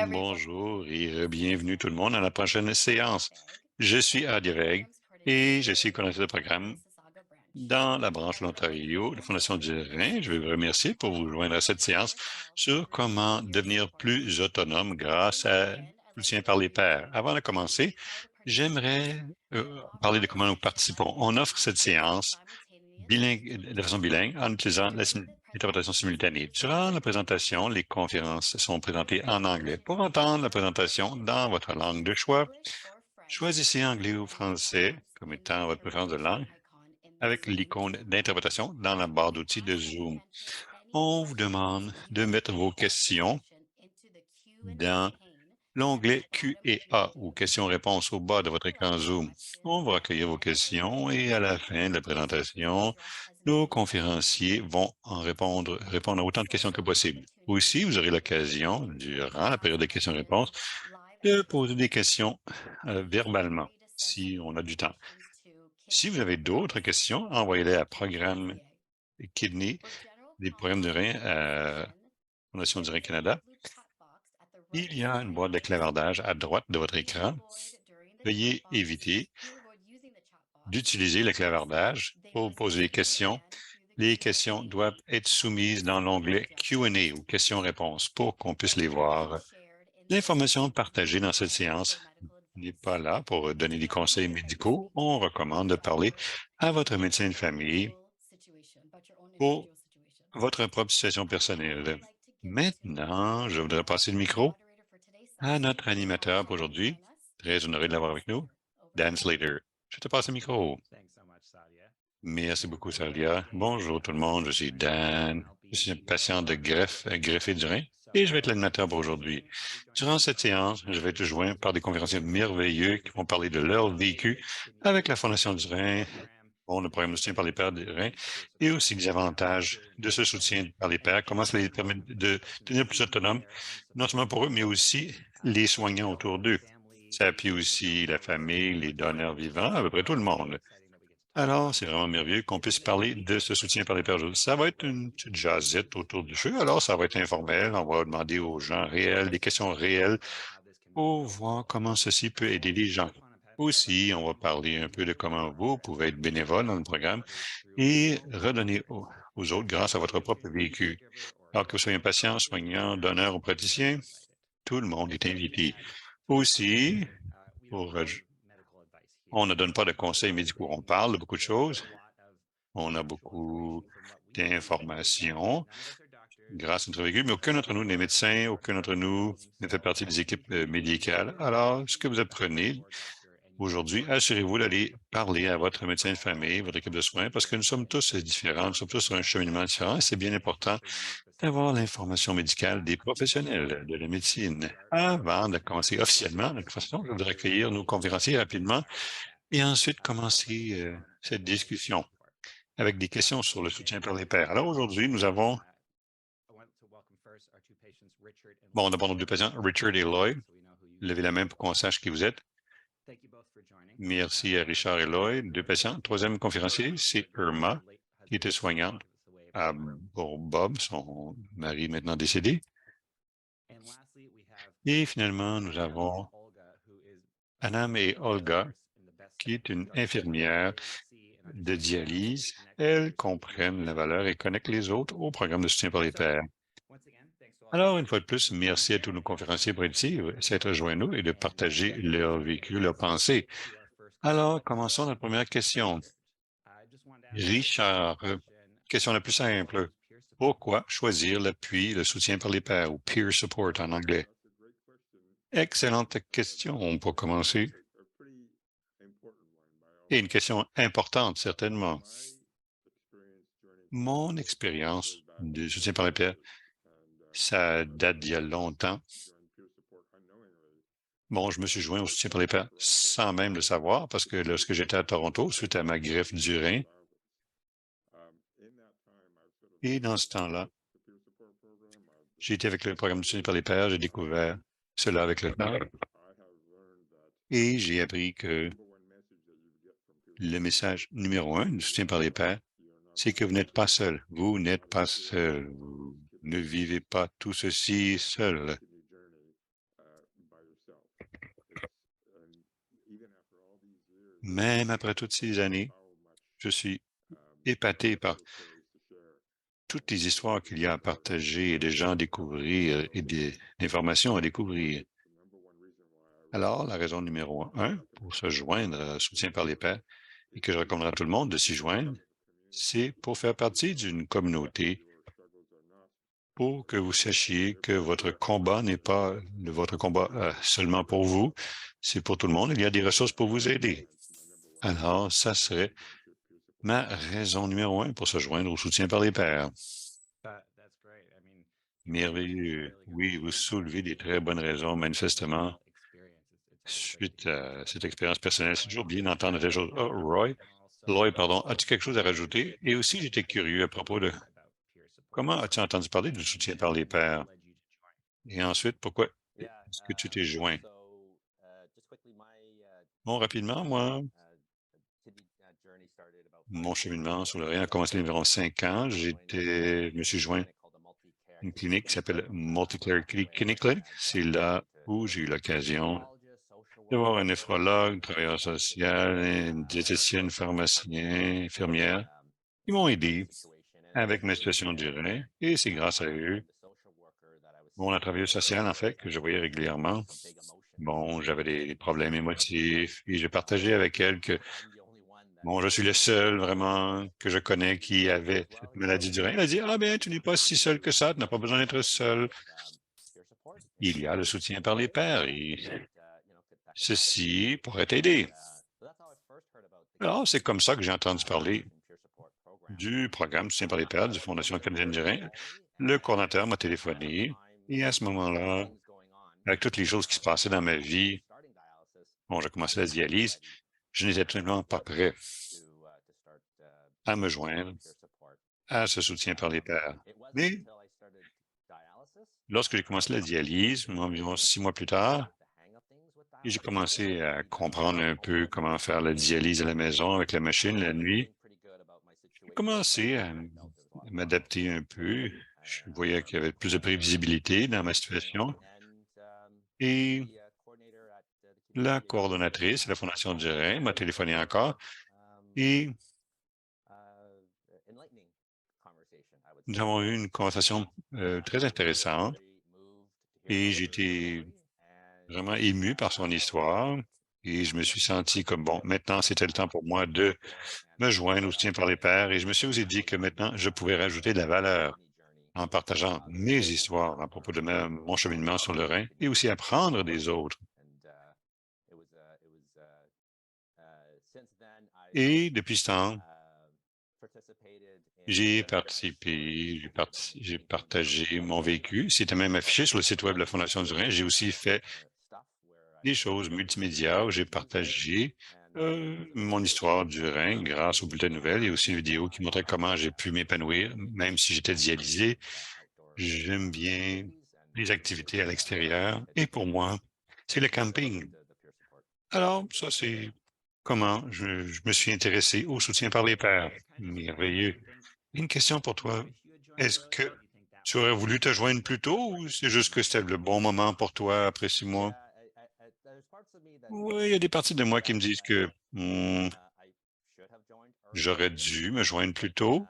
Bonjour et bienvenue tout le monde à la prochaine séance. Je suis Adi Reg et je suis coordinateur de programme dans la branche de l'Ontario de la Fondation du Rhin. Je vais vous remercier pour vous joindre à cette séance sur comment devenir plus autonome grâce à soutien par les pairs. Avant de commencer, j'aimerais parler de comment nous participons. On offre cette séance de façon bilingue en utilisant l'interprétation simultanée. Durant la présentation, les conférences sont présentées en anglais. Pour entendre la présentation dans votre langue de choix, choisissez anglais ou français comme étant votre préférence de langue avec l'icône d'interprétation dans la barre d'outils de Zoom. On vous demande de mettre vos questions dans l'onglet Q&A ou questions-réponses au bas de votre écran Zoom. On va recueillir vos questions et à la fin de la présentation, nos conférenciers vont répondre à autant de questions que possible. Aussi, vous aurez l'occasion, durant la période de questions-réponses, de poser des questions verbalement, si on a du temps. Si vous avez d'autres questions, envoyez-les à Programme Kidney, des programmes de rein à Fondation du Rein Canada. Il y a une boîte de clavardage à droite de votre écran. Veuillez éviter d'utiliser le clavardage pour poser des questions. Les questions doivent être soumises dans l'onglet Q&A ou questions-réponses pour qu'on puisse les voir. L'information partagée dans cette séance n'est pas là pour donner des conseils médicaux. On recommande de parler à votre médecin de famille pour votre propre situation personnelle. Maintenant, je voudrais passer le micro à notre animateur pour aujourd'hui. Très honoré de l'avoir avec nous, Dan Slater. Je te passe le micro. Merci beaucoup, Salia. Bonjour tout le monde, je suis Dan. Je suis un patient de greffé du rein et je vais être l'animateur pour aujourd'hui. Durant cette séance, je vais être joint par des conférenciers merveilleux qui vont parler de leur vécu avec la Fondation du Rein, le programme de soutien par les pairs du rein, et aussi les avantages de ce soutien par les pairs, comment ça les permet de devenir plus autonomes, non seulement pour eux, mais aussi les soignants autour d'eux. Ça appuie aussi la famille, les donneurs vivants, à peu près tout le monde. Alors, c'est vraiment merveilleux qu'on puisse parler de ce soutien par les pairs. Ça va être une petite jazzette autour du feu, alors ça va être informel. On va demander aux gens réels, des questions réelles pour voir comment ceci peut aider les gens. Aussi, on va parler un peu de comment vous pouvez être bénévole dans le programme et redonner aux autres grâce à votre propre vécu. Alors que vous soyez un patient, soignant, donneur ou praticien, tout le monde est invité. Aussi, on ne donne pas de conseils médicaux, on parle de beaucoup de choses. On a beaucoup d'informations grâce à notre vécu, mais aucun d'entre nous n'est médecin, aucun d'entre nous ne fait partie des équipes médicales. Alors, ce que vous apprenez aujourd'hui, assurez-vous d'aller parler à votre médecin de famille, votre équipe de soins, parce que nous sommes tous différents, nous sommes tous sur un cheminement différent et c'est bien important d'avoir l'information médicale des professionnels de la médecine. Avant de commencer officiellement notre façon, je voudrais accueillir nos conférenciers rapidement et ensuite commencer cette discussion avec des questions sur le soutien par les pairs. Alors aujourd'hui, nous avons, d'abord nos deux patients, Richard et Lloyd. Levez la main pour qu'on sache qui vous êtes. Merci à Richard et Lloyd, deux patients. Troisième conférencier, c'est Irma, qui était soignante pour Bob, son mari maintenant décédé. Et finalement, nous avons Anam et Olga, qui est une infirmière de dialyse. Elles comprennent la valeur et connectent les autres au programme de soutien par les pairs. Alors, une fois de plus, merci à tous nos conférenciers pour s'être rejoints à nous et de partager leur vécu, leurs pensées. Alors, commençons notre première question. Richard, question la plus simple. Pourquoi choisir l'appui, le soutien par les pairs ou peer support en anglais? Excellente question pour commencer. Et une question importante, certainement. Mon expérience de soutien par les pairs, ça date d'il y a longtemps. Bon, je me suis joint au soutien par les pairs sans même le savoir parce que lorsque j'étais à Toronto, suite à ma greffe du rein, et dans ce temps-là, j'ai été avec le programme de soutien par les pairs, j'ai découvert cela avec le temps et j'ai appris que le message numéro un du soutien par les pairs, c'est que vous n'êtes pas seul. Vous n'êtes pas seul. Vous ne vivez pas tout ceci seul. Même après toutes ces années, je suis épaté par toutes les histoires qu'il y a à partager et des gens à découvrir et des informations à découvrir. Alors, la raison numéro un pour se joindre à Soutien par les pairs et que je recommanderais à tout le monde de s'y joindre, c'est pour faire partie d'une communauté, pour que vous sachiez que votre combat n'est pas votre combat seulement pour vous, c'est pour tout le monde. Il y a des ressources pour vous aider. Alors, ça serait ma raison numéro un pour se joindre au Soutien par les pairs. Merveilleux. Oui, vous soulevez des très bonnes raisons, manifestement. Suite à cette expérience personnelle, c'est toujours bien d'entendre des choses. Oh, Lloyd, pardon, as-tu quelque chose à rajouter? Et aussi, j'étais curieux à propos de comment as-tu entendu parler du soutien par les pairs? Et ensuite, pourquoi est-ce que tu t'es joint? Bon, rapidement, moi, mon cheminement sur le Rhin a commencé il y a environ 5 ans. Je me suis joint à une clinique qui s'appelle Multicare Clinic. C'est là où j'ai eu l'occasion de voir un néphrologue, un travailleur social, une diététicienne, pharmacien, infirmière, qui m'ont aidé avec ma situation du rein. Et c'est grâce à eux, bon, la travailleuse sociale, en fait, que je voyais régulièrement. Bon, j'avais des problèmes émotifs et j'ai partagé avec elle que, bon, je suis le seul vraiment que je connais qui avait cette maladie du rein. Elle a dit, ah ben, tu n'es pas si seul que ça, tu n'as pas besoin d'être seul. Il y a le soutien par les pairs et ceci pourrait t'aider. Alors, c'est comme ça que j'ai entendu parler du programme Soutien par les pairs de Fondation canadienne du rein. Le coordinateur m'a téléphoné et à ce moment-là, avec toutes les choses qui se passaient dans ma vie, bon, j'ai commencé la dialyse, je n'étais absolument pas prêt à me joindre à ce soutien par les pairs. Mais lorsque j'ai commencé la dialyse, environ 6 mois plus tard, et j'ai commencé à comprendre un peu comment faire la dialyse à la maison avec la machine la nuit, j'ai commencé à m'adapter un peu. Je voyais qu'il y avait plus de prévisibilité dans ma situation. Et la coordonnatrice de la Fondation du Rein m'a téléphoné encore et nous avons eu une conversation très intéressante et j'ai été vraiment ému par son histoire et je me suis senti comme, bon, maintenant, c'était le temps pour moi de me joindre au soutien par les pairs et je me suis aussi dit que maintenant, je pouvais rajouter de la valeur en partageant mes histoires à propos de mon cheminement sur le Rhin et aussi apprendre des autres. Et depuis ce temps, j'ai participé, j'ai partagé mon vécu. C'était même affiché sur le site web de la Fondation du Rhin. J'ai aussi fait des choses multimédia où j'ai partagé mon histoire du Rhin grâce au bulletin de nouvelles et aussi une vidéo qui montrait comment j'ai pu m'épanouir, même si j'étais dialysé. J'aime bien les activités à l'extérieur et pour moi, c'est le camping. Alors, ça, c'est comment je me suis intéressé au soutien par les pairs. Merveilleux. Une question pour toi. Est-ce que tu aurais voulu te joindre plus tôt ou c'est juste que c'était le bon moment pour toi après 6 mois? Oui, il y a des parties de moi qui me disent que j'aurais dû me joindre plus tôt,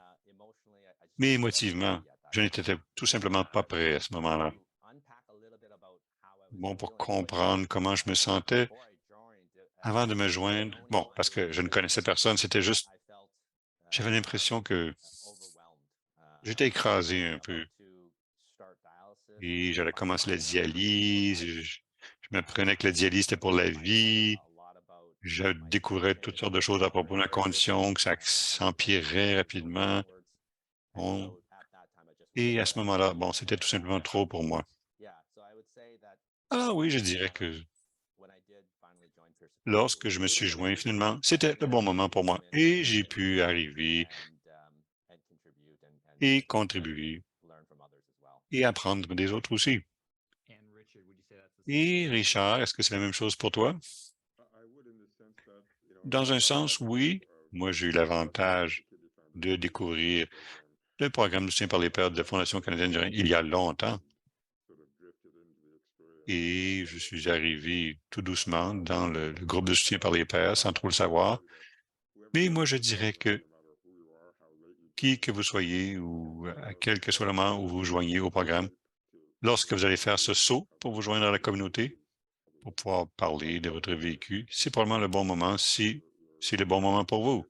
mais émotivement, je n'étais tout simplement pas prêt à ce moment-là. Bon, pour comprendre comment je me sentais avant de me joindre, bon, parce que je ne connaissais personne, c'était juste, j'avais l'impression que j'étais écrasé un peu. Et j'allais commencer la dialyse, je m'apprenais que la dialyse, c'était pour la vie. Je découvrais toutes sortes de choses à propos de ma condition, que ça s'empirait rapidement. Bon. Et à ce moment-là, bon, c'était tout simplement trop pour moi. Alors oui, je dirais que lorsque je me suis joint, finalement, c'était le bon moment pour moi. Et j'ai pu arriver et contribuer et apprendre des autres aussi. Et Richard, est-ce que c'est la même chose pour toi? Dans un sens, oui. Moi, j'ai eu l'avantage de découvrir le programme du soutien par les pairs de la Fondation canadienne du Rhin il y a longtemps. et je suis arrivé tout doucement dans le groupe de soutien par les pairs sans trop le savoir. Mais moi, je dirais que qui que vous soyez ou à quel que soit le moment où vous vous joignez au programme, lorsque vous allez faire ce saut pour vous joindre à la communauté, pour pouvoir parler de votre vécu, c'est probablement le bon moment si c'est le bon moment pour vous.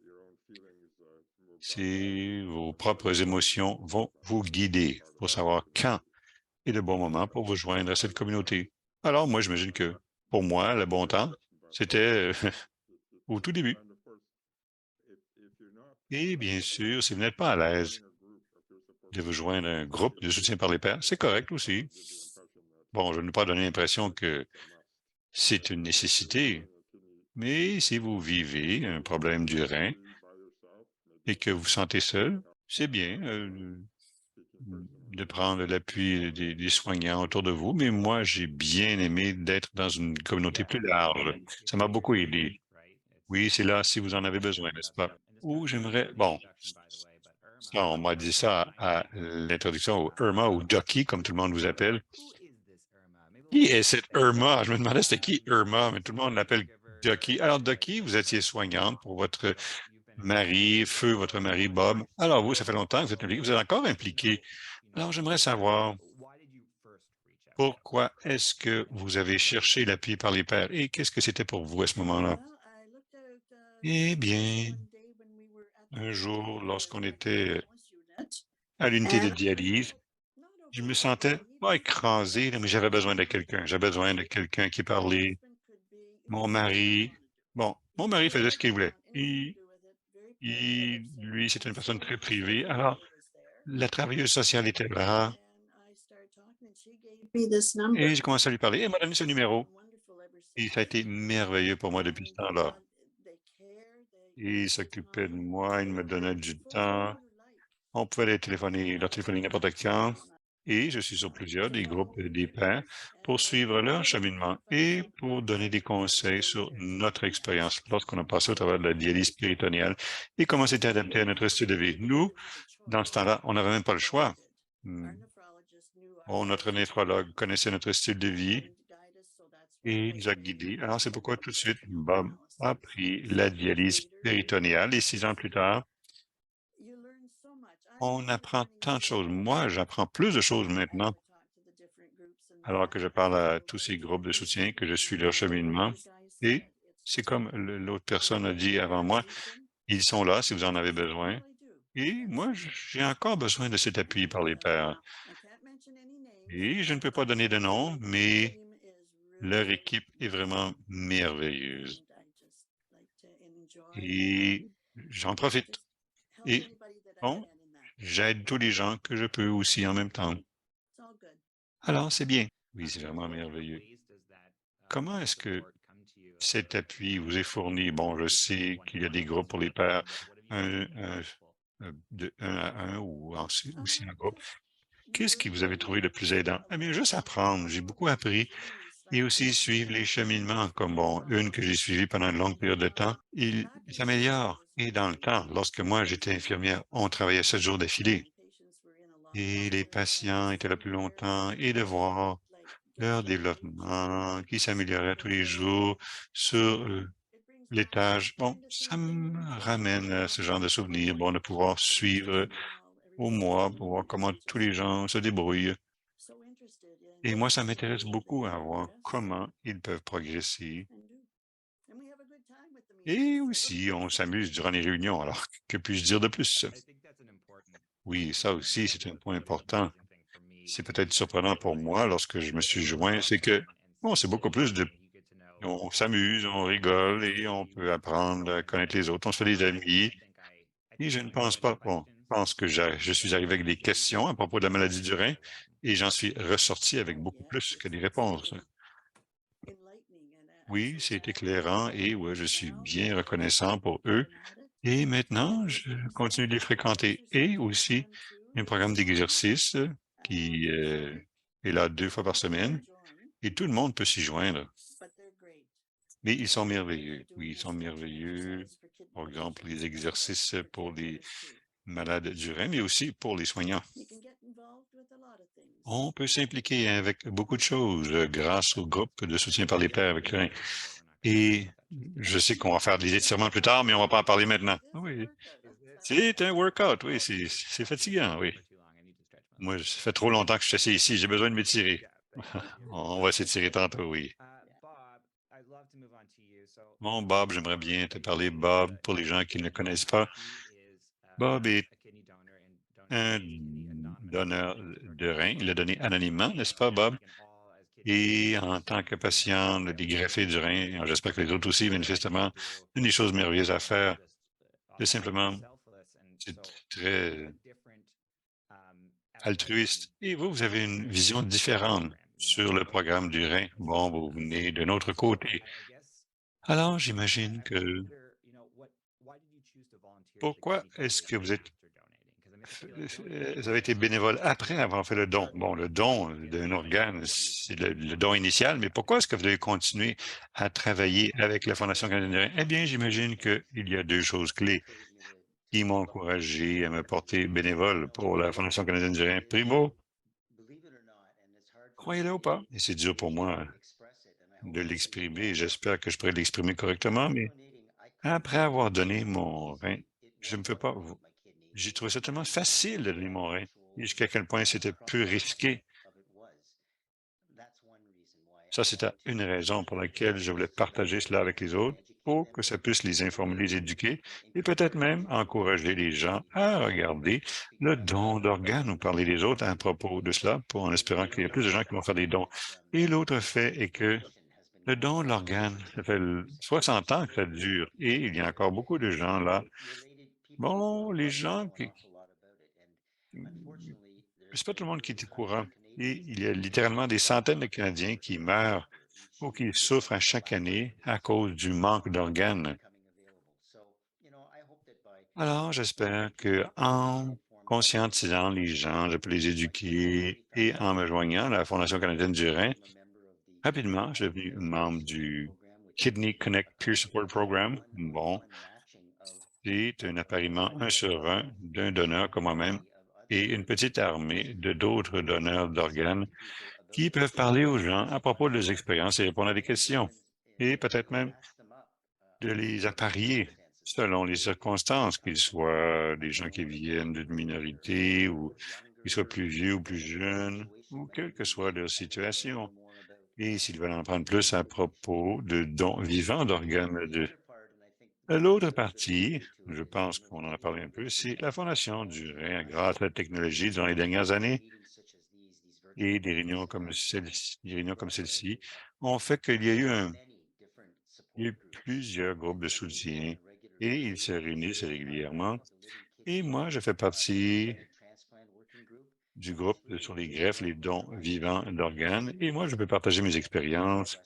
Si vos propres émotions vont vous guider pour savoir quand est le bon moment pour vous joindre à cette communauté. Alors, moi, j'imagine que pour moi, le bon temps, c'était au tout début. Et bien sûr, si vous n'êtes pas à l'aise de vous joindre à un groupe de soutien par les pairs, c'est correct aussi. Bon, je ne veux pas donner l'impression que c'est une nécessité, mais si vous vivez un problème du rein et que vous vous sentez seul, c'est bien de prendre l'appui des soignants autour de vous, mais moi, j'ai bien aimé d'être dans une communauté plus large. Ça m'a beaucoup aidé. Oui, c'est là si vous en avez besoin, n'est-ce pas? Ou j'aimerais, bon, ça, on m'a dit ça à l'introduction au Irma ou Ducky, comme tout le monde vous appelle. Qui est cette Irma? Je me demandais c'était qui Irma, mais tout le monde l'appelle Ducky. Alors, Ducky, vous étiez soignante pour votre mari, feu votre mari Bob. Alors, vous, ça fait longtemps que vous êtes impliqué. Vous êtes encore impliqué. Alors, j'aimerais savoir pourquoi est-ce que vous avez cherché l'appui par les pairs et qu'est-ce que c'était pour vous à ce moment-là? Eh bien, un jour, lorsqu'on était à l'unité de dialyse, je me sentais pas écrasé, là, mais j'avais besoin de quelqu'un. J'avais besoin de quelqu'un qui parlait. Mon mari, bon, mon mari faisait ce qu'il voulait. Lui, c'était une personne très privée. Alors, la travailleuse sociale était là et j'ai commencé à lui parler. Elle m'a donné ce numéro et ça a été merveilleux pour moi depuis ce temps-là. Il s'occupait de moi, il me donnait du temps. On pouvait leur téléphoner n'importe quand. Et je suis sur plusieurs des groupes des pairs pour suivre leur cheminement et pour donner des conseils sur notre expérience lorsqu'on a passé au travers de la dialyse péritonéale et comment c'était adapté à notre style de vie. Nous, dans ce temps-là, on n'avait même pas le choix. Hmm. Bon, notre néphrologue connaissait notre style de vie et il nous a guidés. Alors, c'est pourquoi tout de suite, Bob a pris la dialyse péritonéale et 6 ans plus tard, on apprend tant de choses. Moi, j'apprends plus de choses maintenant alors que je parle à tous ces groupes de soutien, que je suis leur cheminement. Et c'est comme l'autre personne a dit avant moi, ils sont là si vous en avez besoin. Et moi, j'ai encore besoin de cet appui par les pairs. Et je ne peux pas donner de nom, mais leur équipe est vraiment merveilleuse. Et j'en profite. Et bon, j'aide tous les gens que je peux aussi en même temps. Alors, c'est bien. Oui, c'est vraiment merveilleux. Comment est-ce que cet appui vous est fourni? Bon, je sais qu'il y a des groupes pour les pairs, de un à un ou aussi en groupe. Qu'est-ce qui vous avez trouvé le plus aidant? Eh bien, juste apprendre. J'ai beaucoup appris et aussi suivre les cheminements, comme bon, une que j'ai suivie pendant une longue période de temps. Il s'améliore. Et dans le temps, lorsque moi j'étais infirmière, on travaillait 7 jours d'affilée. Et les patients étaient là plus longtemps et de voir leur développement qui s'améliorait tous les jours sur l'étage. Bon, ça me ramène à ce genre de souvenirs, bon, de pouvoir suivre au mois, pour voir comment tous les gens se débrouillent. Et moi, ça m'intéresse beaucoup à voir comment ils peuvent progresser. Et aussi, on s'amuse durant les réunions, alors que puis-je dire de plus? Oui, ça aussi, c'est un point important. C'est peut-être surprenant pour moi lorsque je me suis joint, c'est que, bon, c'est beaucoup plus de on s'amuse, on rigole et on peut apprendre à connaître les autres. On se fait des amis. Et je ne pense pas, bon, je pense que je suis arrivé avec des questions à propos de la maladie du rein et j'en suis ressorti avec beaucoup plus que des réponses. Oui, c'est éclairant et ouais, je suis bien reconnaissant pour eux. Et maintenant, je continue de les fréquenter. Et aussi, un programme d'exercice qui est là 2 fois par semaine et tout le monde peut s'y joindre. Mais ils sont merveilleux. Oui, ils sont merveilleux. Par exemple, les exercices pour les malades du rein, mais aussi pour les soignants. On peut s'impliquer avec beaucoup de choses grâce au groupe de soutien par les pairs avec le. Et je sais qu'on va faire des étirements plus tard, mais on va pas en parler maintenant. Oui, c'est un workout, oui, c'est fatigant, oui. Moi, ça fait trop longtemps que je suis assis ici, j'ai besoin de m'étirer. On va s'étirer tantôt, oui. Bon, Bob, j'aimerais bien te parler, Bob, pour les gens qui ne le connaissent pas. Bob est un donneur de rein. Il l'a donné anonymement, n'est-ce pas, Bob? Et en tant que patient des greffés du rein, j'espère que les autres aussi, manifestement, une des choses merveilleuses à faire, c'est simplement, c'est très altruiste. Et vous, vous avez une vision différente sur le programme du rein. Bon, vous venez d'un autre côté. Alors, j'imagine que pourquoi est-ce que vous avez été bénévole après avoir fait le don? Bon, le don d'un organe, c'est le don initial, mais pourquoi est-ce que vous avez continué à travailler avec la Fondation canadienne du rein? Eh bien, j'imagine qu'il y a deux choses clés qui m'ont encouragé à me porter bénévole pour la Fondation canadienne du rein. Primo, croyez-le ou pas, et c'est dur pour moi de l'exprimer, et j'espère que je pourrai l'exprimer correctement, mais après avoir donné mon rein, je ne peux pas vous. J'ai trouvé ça tellement facile de donner mon rein, et jusqu'à quel point c'était peu risqué. Ça, c'était une raison pour laquelle je voulais partager cela avec les autres, pour que ça puisse les informer, les éduquer, et peut-être même encourager les gens à regarder le don d'organes ou parler des autres à propos de cela, en espérant qu'il y ait plus de gens qui vont faire des dons. Et l'autre fait est que le don de l'organe, ça fait 60 ans que ça dure, et il y a encore beaucoup de gens là. Bon, les gens qui, c'est pas tout le monde qui est au courant. Et il y a littéralement des centaines de Canadiens qui meurent ou qui souffrent à chaque année à cause du manque d'organes. Alors, j'espère que en conscientisant les gens, je peux les éduquer et en me joignant à la Fondation canadienne du rein, rapidement, je suis devenu membre du Kidney Connect Peer Support Program. Bon, c'est un appariement un sur un d'un donneur comme moi-même et une petite armée de d'autres donneurs d'organes qui peuvent parler aux gens à propos de leurs expériences et répondre à des questions, et peut-être même de les apparier selon les circonstances, qu'ils soient des gens qui viennent d'une minorité ou qu'ils soient plus vieux ou plus jeunes, ou quelle que soit leur situation. Et s'ils veulent en apprendre plus à propos de dons vivants d'organes de l'autre partie, je pense qu'on en a parlé un peu, c'est la Fondation du rein grâce à la technologie dans les dernières années et des réunions comme celle-ci ont fait qu'il y a eu il y a eu plusieurs groupes de soutien et ils se réunissent régulièrement. Et moi, je fais partie du groupe sur les greffes, les dons vivants d'organes. Et moi, je peux partager mes expériences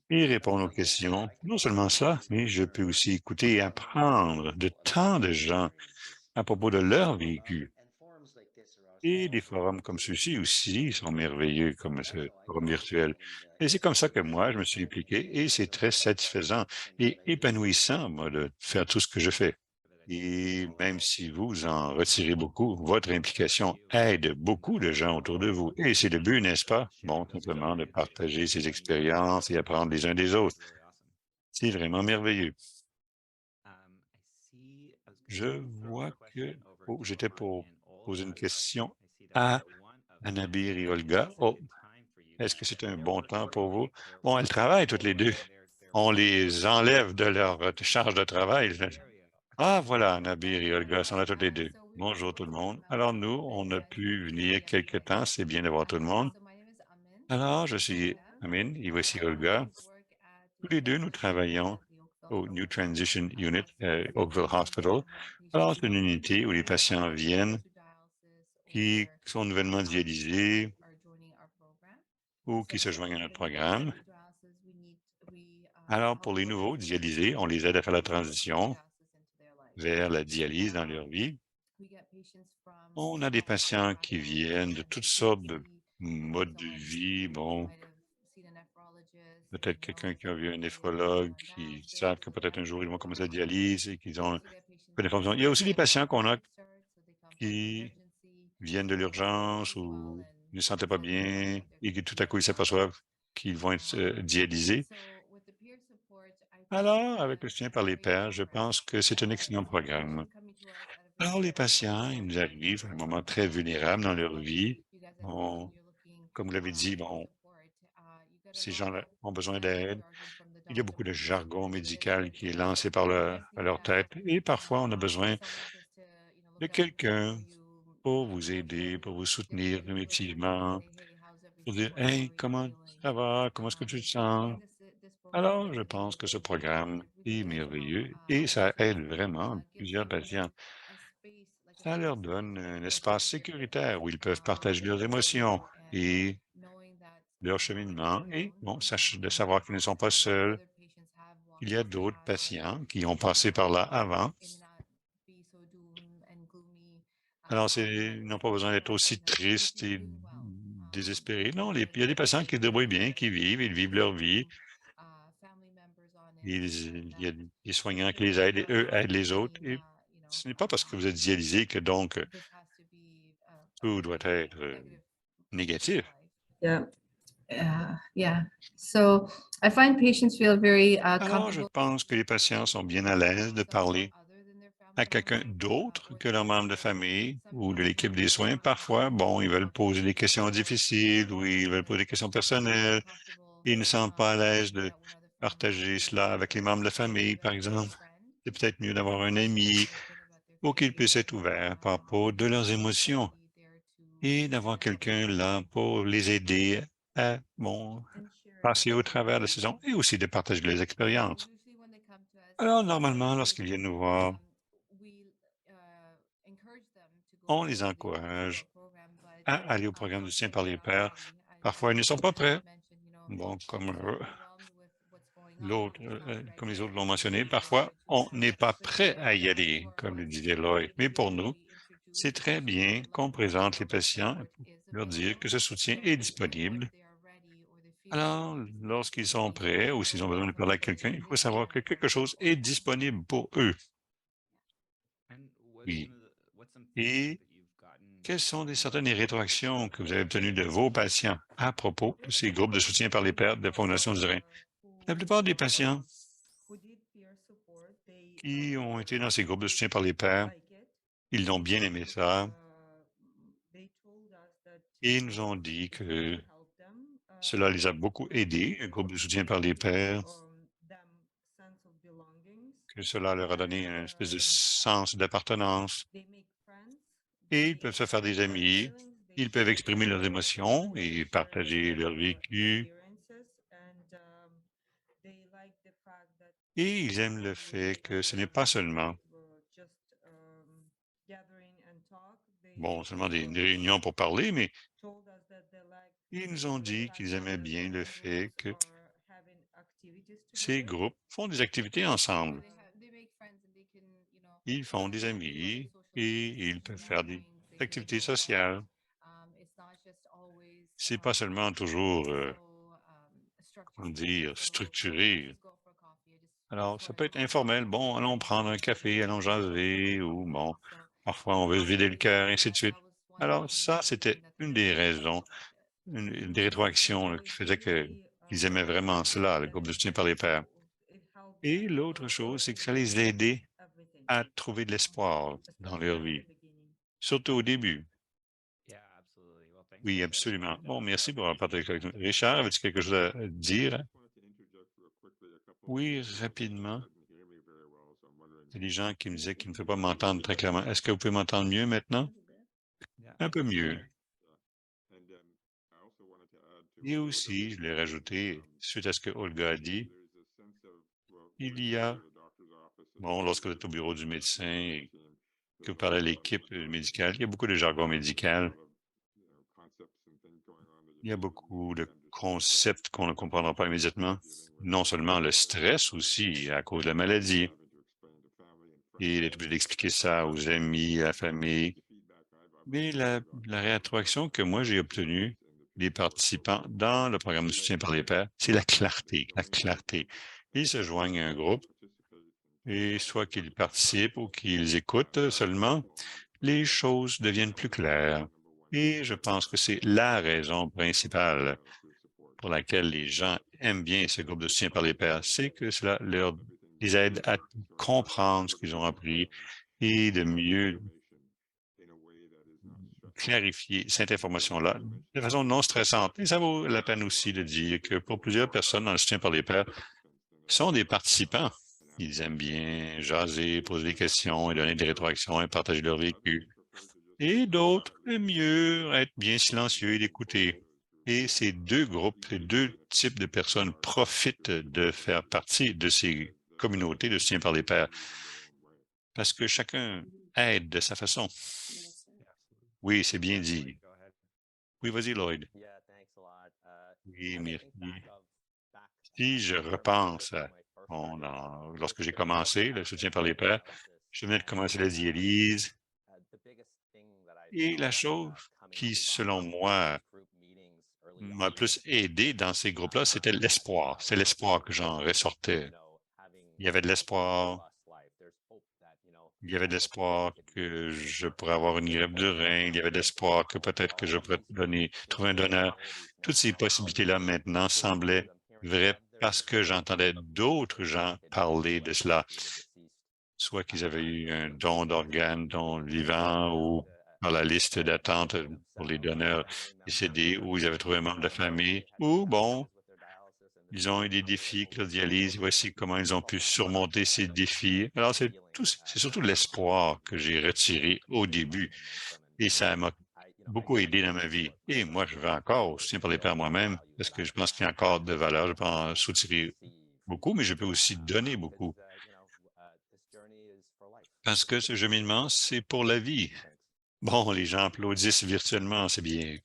et répondre aux questions. Non seulement ça, mais je peux aussi écouter et apprendre de tant de gens à propos de leur vécu. Et des forums comme ceux-ci aussi sont merveilleux comme ce forum virtuel. Et c'est comme ça que moi, je me suis impliqué et c'est très satisfaisant et épanouissant, moi, de faire tout ce que je fais. Et même si vous en retirez beaucoup, votre implication aide beaucoup de gens autour de vous. Et c'est le but, n'est-ce pas? Bon, simplement de partager ses expériences et apprendre les uns des autres. C'est vraiment merveilleux. Je vois que j'étais pour poser une question à Anabir et Olga. Oh, est-ce que c'est un bon temps pour vous? Bon, elles travaillent toutes les deux. On les enlève de leur charge de travail. Ah, voilà, Nabir et Olga sont là toutes les deux. Bonjour tout le monde. Alors nous, on a pu venir quelque temps. C'est bien d'avoir tout le monde. Alors, je suis Amin et voici Olga. Tous les deux, nous travaillons au New Transition Unit, Oakville Hospital. Alors, c'est une unité où les patients viennent qui sont nouvellement dialysés ou qui se joignent à notre programme. Alors, pour les nouveaux dialysés, on les aide à faire la transition vers la dialyse dans leur vie. On a des patients qui viennent de toutes sortes de modes de vie. Bon, peut-être quelqu'un qui a vu un néphrologue, qui savent que peut-être un jour ils vont commencer la dialyse et qu'ils ont un peu d'informations. Il y a aussi des patients qu'on a qui viennent de l'urgence ou ne se sentent pas bien et que tout à coup, ils s'aperçoivent qu'ils vont être dialysés. Alors, avec le soutien par les pairs, je pense que c'est un excellent programme. Alors, les patients, ils nous arrivent à un moment très vulnérable dans leur vie. Bon, comme vous l'avez dit, bon, ces gens-là ont besoin d'aide. Il y a beaucoup de jargon médical qui est lancé à leur tête et parfois on a besoin de quelqu'un pour vous aider, pour vous soutenir primitivement, pour dire, hey, comment ça va? Comment est-ce que tu te sens? Alors, je pense que ce programme est merveilleux et ça aide vraiment plusieurs patients. Ça leur donne un espace sécuritaire où ils peuvent partager leurs émotions et leur cheminement et, bon, de savoir qu'ils ne sont pas seuls. Il y a d'autres patients qui ont passé par là avant. Alors, ils n'ont pas besoin d'être aussi tristes et désespérés. Non, il y a des patients qui se débrouillent bien, qui vivent, ils vivent leur vie. Il y a des soignants qui les aident et eux aident les autres. Et ce n'est pas parce que vous êtes dialysé que donc tout doit être négatif. Yeah. Yeah. So I find patients feel very Alors, je comfortable pense que les patients sont bien à l'aise de parler à quelqu'un d'autre que leur membre de famille ou de l'équipe des soins. Parfois, bon, ils veulent poser des questions difficiles ou ils veulent poser des questions personnelles. Ils ne se sentent pas à l'aise de partager cela avec les membres de la famille, par exemple. C'est peut-être mieux d'avoir un ami pour qu'ils puissent être ouverts à propos de leurs émotions et d'avoir quelqu'un là pour les aider à, bon, passer au travers de la saison et aussi de partager les expériences. Alors, normalement, lorsqu'ils viennent nous voir, on les encourage à aller au programme de soutien par les pairs. Parfois, ils ne sont pas prêts. Bon, comme les autres l'ont mentionné, parfois, on n'est pas prêt à y aller, comme le disait Lloyd. Mais pour nous, c'est très bien qu'on présente les patients pour leur dire que ce soutien est disponible. Alors, lorsqu'ils sont prêts ou s'ils ont besoin de parler à quelqu'un, il faut savoir que quelque chose est disponible pour eux. Oui. Et quelles sont certaines rétroactions que vous avez obtenues de vos patients à propos de ces groupes de soutien par les pairs de Fondation du Rhin? La plupart des patients qui ont été dans ces groupes de soutien par les pairs, ils ont bien aimé ça et ils nous ont dit que cela les a beaucoup aidés, un groupe de soutien par les pairs, que cela leur a donné une espèce de sens d'appartenance et ils peuvent se faire des amis, ils peuvent exprimer leurs émotions et partager leur vécu. Et ils aiment le fait que ce n'est pas seulement, bon, seulement des réunions pour parler, mais ils nous ont dit qu'ils aimaient bien le fait que ces groupes font des activités ensemble. Ils font des amis et ils peuvent faire des activités sociales. C'est pas seulement toujours, comment dire, structuré. Alors, ça peut être informel. Bon, allons prendre un café, allons jaser, ou bon, parfois on veut se vider le cœur, ainsi de suite. Alors, ça, c'était une des raisons, une des rétroactions là, qui faisait qu'ils aimaient vraiment cela, le groupe de soutien par les pairs. Et l'autre chose, c'est que ça les aidait à trouver de l'espoir dans leur vie, surtout au début. Oui, absolument. Bon, merci pour avoir partagé avec nous. Richard, avais-tu quelque chose à dire? Oui, rapidement. Il y a des gens qui me disaient qu'ils ne peuvent pas m'entendre très clairement. Est-ce que vous pouvez m'entendre mieux maintenant? Un peu mieux. Et aussi, je l'ai rajouté, suite à ce que Olga a dit, il y a, bon, lorsque vous êtes au bureau du médecin et que vous parlez à l'équipe médicale, il y a beaucoup de jargon médical. Il y a beaucoup de concepts qu'on ne comprendra pas immédiatement. Non seulement le stress aussi à cause de la maladie. Et il est obligé d'expliquer ça aux amis, à la famille. Mais la rétroaction que moi j'ai obtenue des participants dans le programme de soutien par les pairs, c'est la clarté, la clarté. Ils se joignent à un groupe et soit qu'ils participent ou qu'ils écoutent seulement, les choses deviennent plus claires. Et je pense que c'est la raison principale pour laquelle les gens aiment bien ce groupe de soutien par les pairs, c'est que cela les aide à comprendre ce qu'ils ont appris et de mieux clarifier cette information-là de façon non stressante. Et ça vaut la peine aussi de dire que pour plusieurs personnes dans le soutien par les pairs, sont des participants. Ils aiment bien jaser, poser des questions et donner des rétroactions et partager leur vécu. Et d'autres aiment mieux être bien silencieux et d'écouter. Et ces deux groupes, ces deux types de personnes profitent de faire partie de ces communautés de soutien par les pairs parce que chacun aide de sa façon. Oui, c'est bien dit. Oui, vas-y, Lloyd. Oui, merci. Si je repense à lorsque j'ai commencé le soutien par les pairs, je venais de commencer la dialyse et la chose qui, selon moi, m'a plus aidé dans ces groupes-là, c'était l'espoir. C'est l'espoir que j'en ressortais. Il y avait de l'espoir. Il y avait de l'espoir que je pourrais avoir une greffe de rein. Il y avait de l'espoir que peut-être que je pourrais trouver un donneur. Toutes ces possibilités-là maintenant semblaient vraies parce que j'entendais d'autres gens parler de cela, soit qu'ils avaient eu un don d'organes, don vivant ou dans la liste d'attente pour les donneurs décédés, ou ils avaient trouvé un membre de la famille, ou bon, ils ont eu des défis avec la dialyse. Voici comment ils ont pu surmonter ces défis. Alors, c'est surtout l'espoir que j'ai retiré au début et ça m'a beaucoup aidé dans ma vie. Et moi, je vais encore soutien par les pairs moi-même parce que je pense qu'il y a encore de valeur. Je peux en soutirer beaucoup, mais je peux aussi donner beaucoup parce que ce cheminement, c'est pour la vie. Bon, les gens applaudissent virtuellement, c'est bien.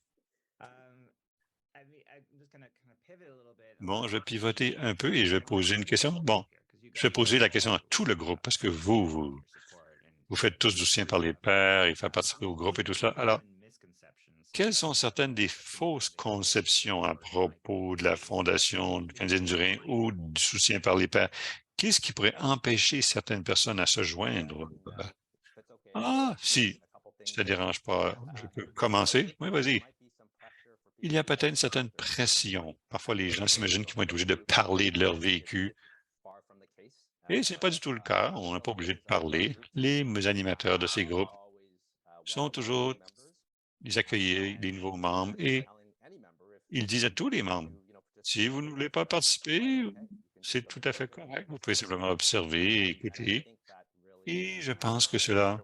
Bon, je vais pivoter un peu et je vais poser une question. Bon, je vais poser la question à tout le groupe parce que vous faites tous du soutien par les pairs, il fait participer au groupe et tout cela. Alors, quelles sont certaines des fausses conceptions à propos de la Fondation canadienne du Rhin ou du soutien par les pairs? Qu'est-ce qui pourrait empêcher certaines personnes à se joindre? Ah, si ça ne dérange pas, je peux commencer? Oui, vas-y. Il y a peut-être une certaine pression. Parfois, les gens s'imaginent qu'ils vont être obligés de parler de leur vécu. Et ce n'est pas du tout le cas. On n'est pas obligé de parler. Les animateurs de ces groupes sont toujours, ils accueillent les nouveaux membres et ils disent à tous les membres, si vous ne voulez pas participer, c'est tout à fait correct. Vous pouvez simplement observer et écouter. Et je pense que cela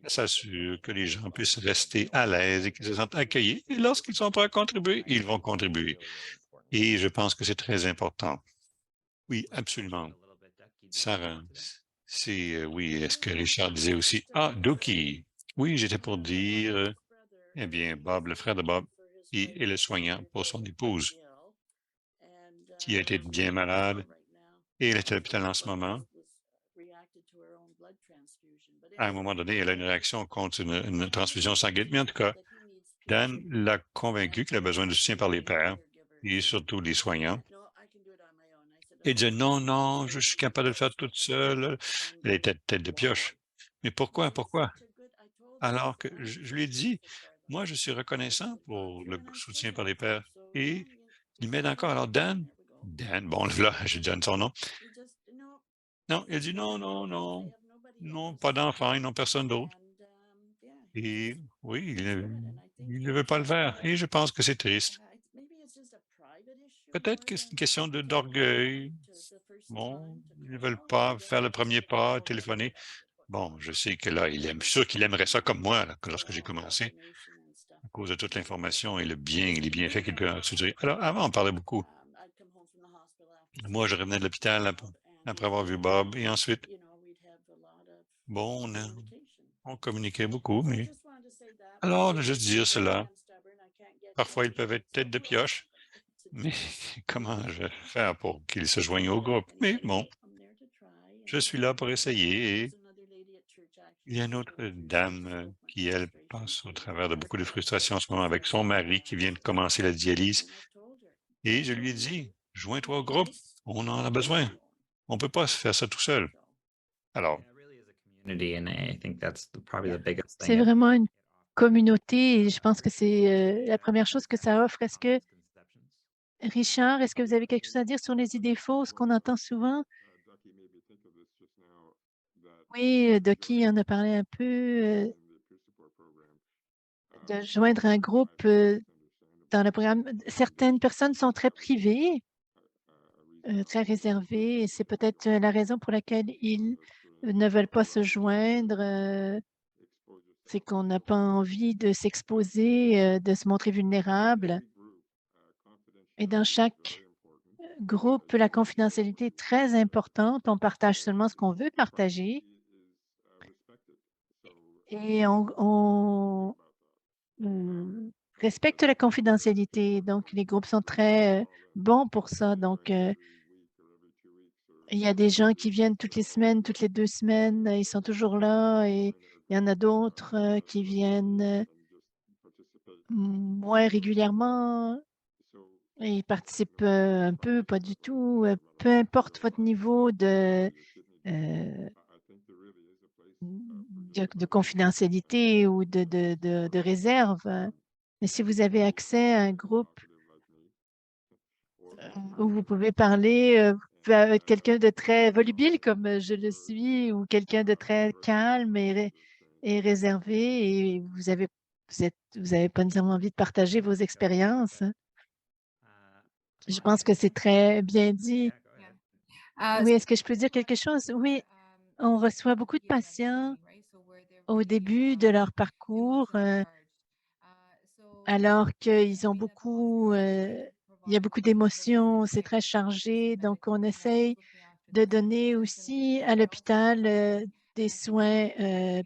s'assure que les gens puissent rester à l'aise et qu'ils se sentent accueillis. Et lorsqu'ils sont prêts à contribuer, ils vont contribuer. Et je pense que c'est très important. Oui, absolument. Sarah, oui, est-ce que Richard disait aussi? Ah, Dookie. Oui, j'étais pour dire, eh bien, Bob, le frère de Bob, est le soignant pour son épouse, qui a été bien malade et elle est à l'hôpital en ce moment. À un moment donné, elle a une réaction contre une transfusion sanguine. Mais en tout cas, Dan l'a convaincu qu'il a besoin de soutien par les pairs et surtout les soignants. Et dit non, non, je suis capable de le faire toute seule. Elle était tête de pioche. Mais pourquoi, pourquoi? Alors que je lui ai dit, moi, je suis reconnaissant pour le soutien par les pairs. Et il m'aide encore. Alors, Dan, bon, là, je donne son nom. Non, il dit non, non, non, non, pas d'enfant, ils n'ont personne d'autre. Et oui, il ne veut pas le faire. Et je pense que c'est triste. Peut-être que c'est une question d'orgueil. Bon, ils ne veulent pas faire le premier pas, téléphoner. Bon, je sais que là, je suis sûr qu'il aimerait ça comme moi, là, que lorsque j'ai commencé, à cause de toute l'information et les bienfaits qu'il peut en soutirer. Alors, avant, on parlait beaucoup. Moi, je revenais de l'hôpital après avoir vu Bob et ensuite, bon, on communiquait beaucoup, mais alors, de juste dire cela, parfois, ils peuvent être tête de pioche, mais comment je vais faire pour qu'ils se joignent au groupe? Mais bon, je suis là pour essayer et il y a une autre dame qui, elle, passe au travers de beaucoup de frustration en ce moment avec son mari qui vient de commencer la dialyse. Et je lui ai dit, joins-toi au groupe, on en a besoin. On ne peut pas se faire ça tout seul. Alors, C'est vraiment une communauté et je pense que c'est la première chose que ça offre. Est-ce que, Richard, est-ce que vous avez quelque chose à dire sur les idées fausses qu'on entend souvent? Oui, Ducky en a parlé un peu, de joindre un groupe dans le programme. Certaines personnes sont très privées, très réservées, et c'est peut-être la raison pour laquelle ils ne veulent pas se joindre. C'est qu'on n'a pas envie de s'exposer, de se montrer vulnérable. Et dans chaque groupe, la confidentialité est très importante. On partage seulement ce qu'on veut partager et on respecte la confidentialité. Donc, les groupes sont très bons pour ça. Donc, il y a des gens qui viennent toutes les semaines, toutes les 2 semaines, ils sont toujours là et il y en a d'autres qui viennent moins régulièrement et ils participent un peu, pas du tout. Peu importe votre niveau euh, de confidentialité ou de réserve. Mais si vous avez accès à un groupe où vous pouvez parler, vous pouvez être quelqu'un de très volubile comme je le suis ou quelqu'un de très calme et réservé et vous avez pas nécessairement envie de partager vos expériences. Je pense que c'est très bien dit. Yeah. Uh, Oui, so est-ce que je peux dire quelque chose? Oui, on reçoit beaucoup de patients au début de leur parcours, alors qu'ils ont beaucoup, il y a beaucoup d'émotions, c'est très chargé. Donc, on essaye de donner aussi à l'hôpital des soins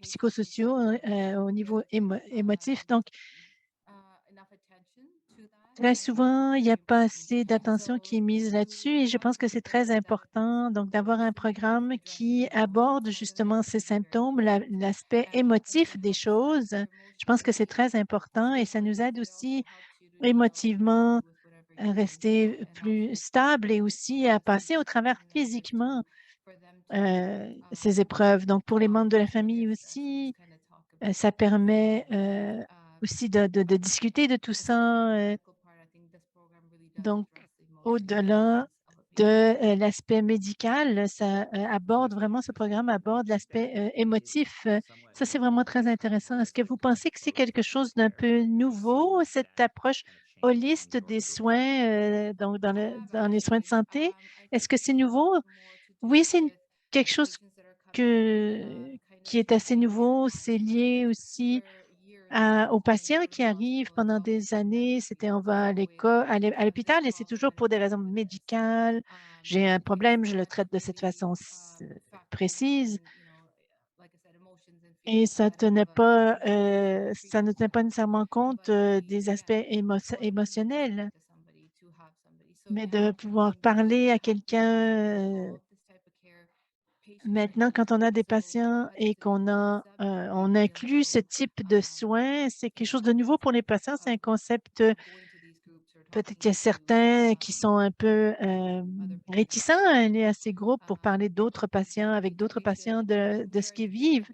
psychosociaux au niveau émotif. Donc, très souvent, il n'y a pas assez d'attention qui est mise là-dessus et je pense que c'est très important donc d'avoir un programme qui aborde justement ces symptômes, l'aspect émotif des choses. Je pense que c'est très important et ça nous aide aussi émotivement à rester plus stable et aussi à passer au travers physiquement ces épreuves. Donc, pour les membres de la famille aussi, ça permet aussi de discuter de tout ça. Donc, au-delà de l'aspect médical, ça aborde vraiment, ce programme aborde l'aspect émotif. Ça, c'est vraiment très intéressant. Est-ce que vous pensez que c'est quelque chose d'un peu nouveau, cette approche holiste des soins, donc dans les soins de santé? Est-ce que c'est nouveau? Oui, c'est quelque chose qui est assez nouveau. C'est lié aussi aux patients qui arrivent pendant des années. C'était on va à l'école, à l'hôpital et c'est toujours pour des raisons médicales. J'ai un problème, je le traite de cette façon précise et ça ne tenait pas nécessairement compte des aspects émotionnels, mais de pouvoir parler à quelqu'un. Maintenant, quand on a des patients et on inclut ce type de soins, c'est quelque chose de nouveau pour les patients. C'est un concept, peut-être qu'il y a certains qui sont un peu réticents à aller à ces groupes pour parler d'autres patients, avec d'autres patients de ce qu'ils vivent.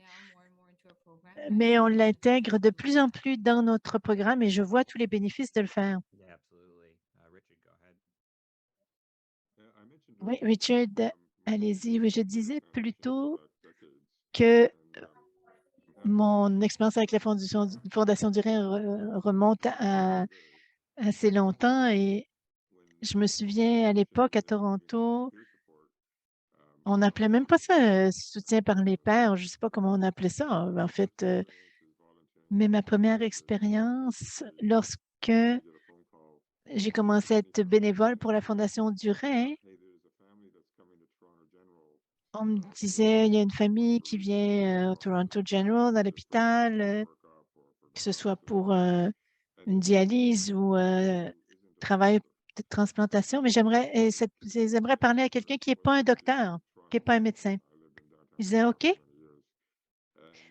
Mais on l'intègre de plus en plus dans notre programme et je vois tous les bénéfices de le faire. Oui, Richard, allez-y. Oui, je disais plutôt que mon expérience avec la Fondation du Rhin remonte à assez longtemps et je me souviens à l'époque à Toronto, on n'appelait même pas ça soutien par les pairs, je ne sais pas comment on appelait ça en fait, mais ma première expérience lorsque j'ai commencé à être bénévole pour la Fondation du Rhin, on me disait, il y a une famille qui vient au Toronto General, à l'hôpital, que ce soit pour une dialyse ou travail de transplantation, mais j'aimerais parler à quelqu'un qui n'est pas un docteur, qui n'est pas un médecin. Je disais, OK,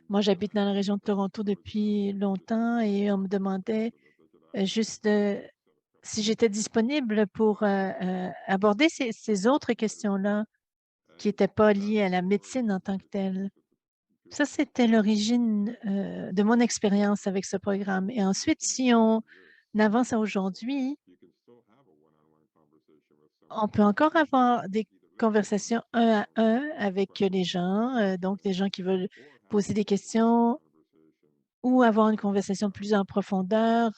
moi j'habite dans la région de Toronto depuis longtemps et on me demandait juste si j'étais disponible pour aborder ces autres questions-là qui n'étaient pas liées à la médecine en tant que telle. Ça, c'était l'origine de mon expérience avec ce programme. Et ensuite, si on avance à aujourd'hui, on peut encore avoir des conversations un à un avec les gens, donc des gens qui veulent poser des questions ou avoir une conversation plus en profondeur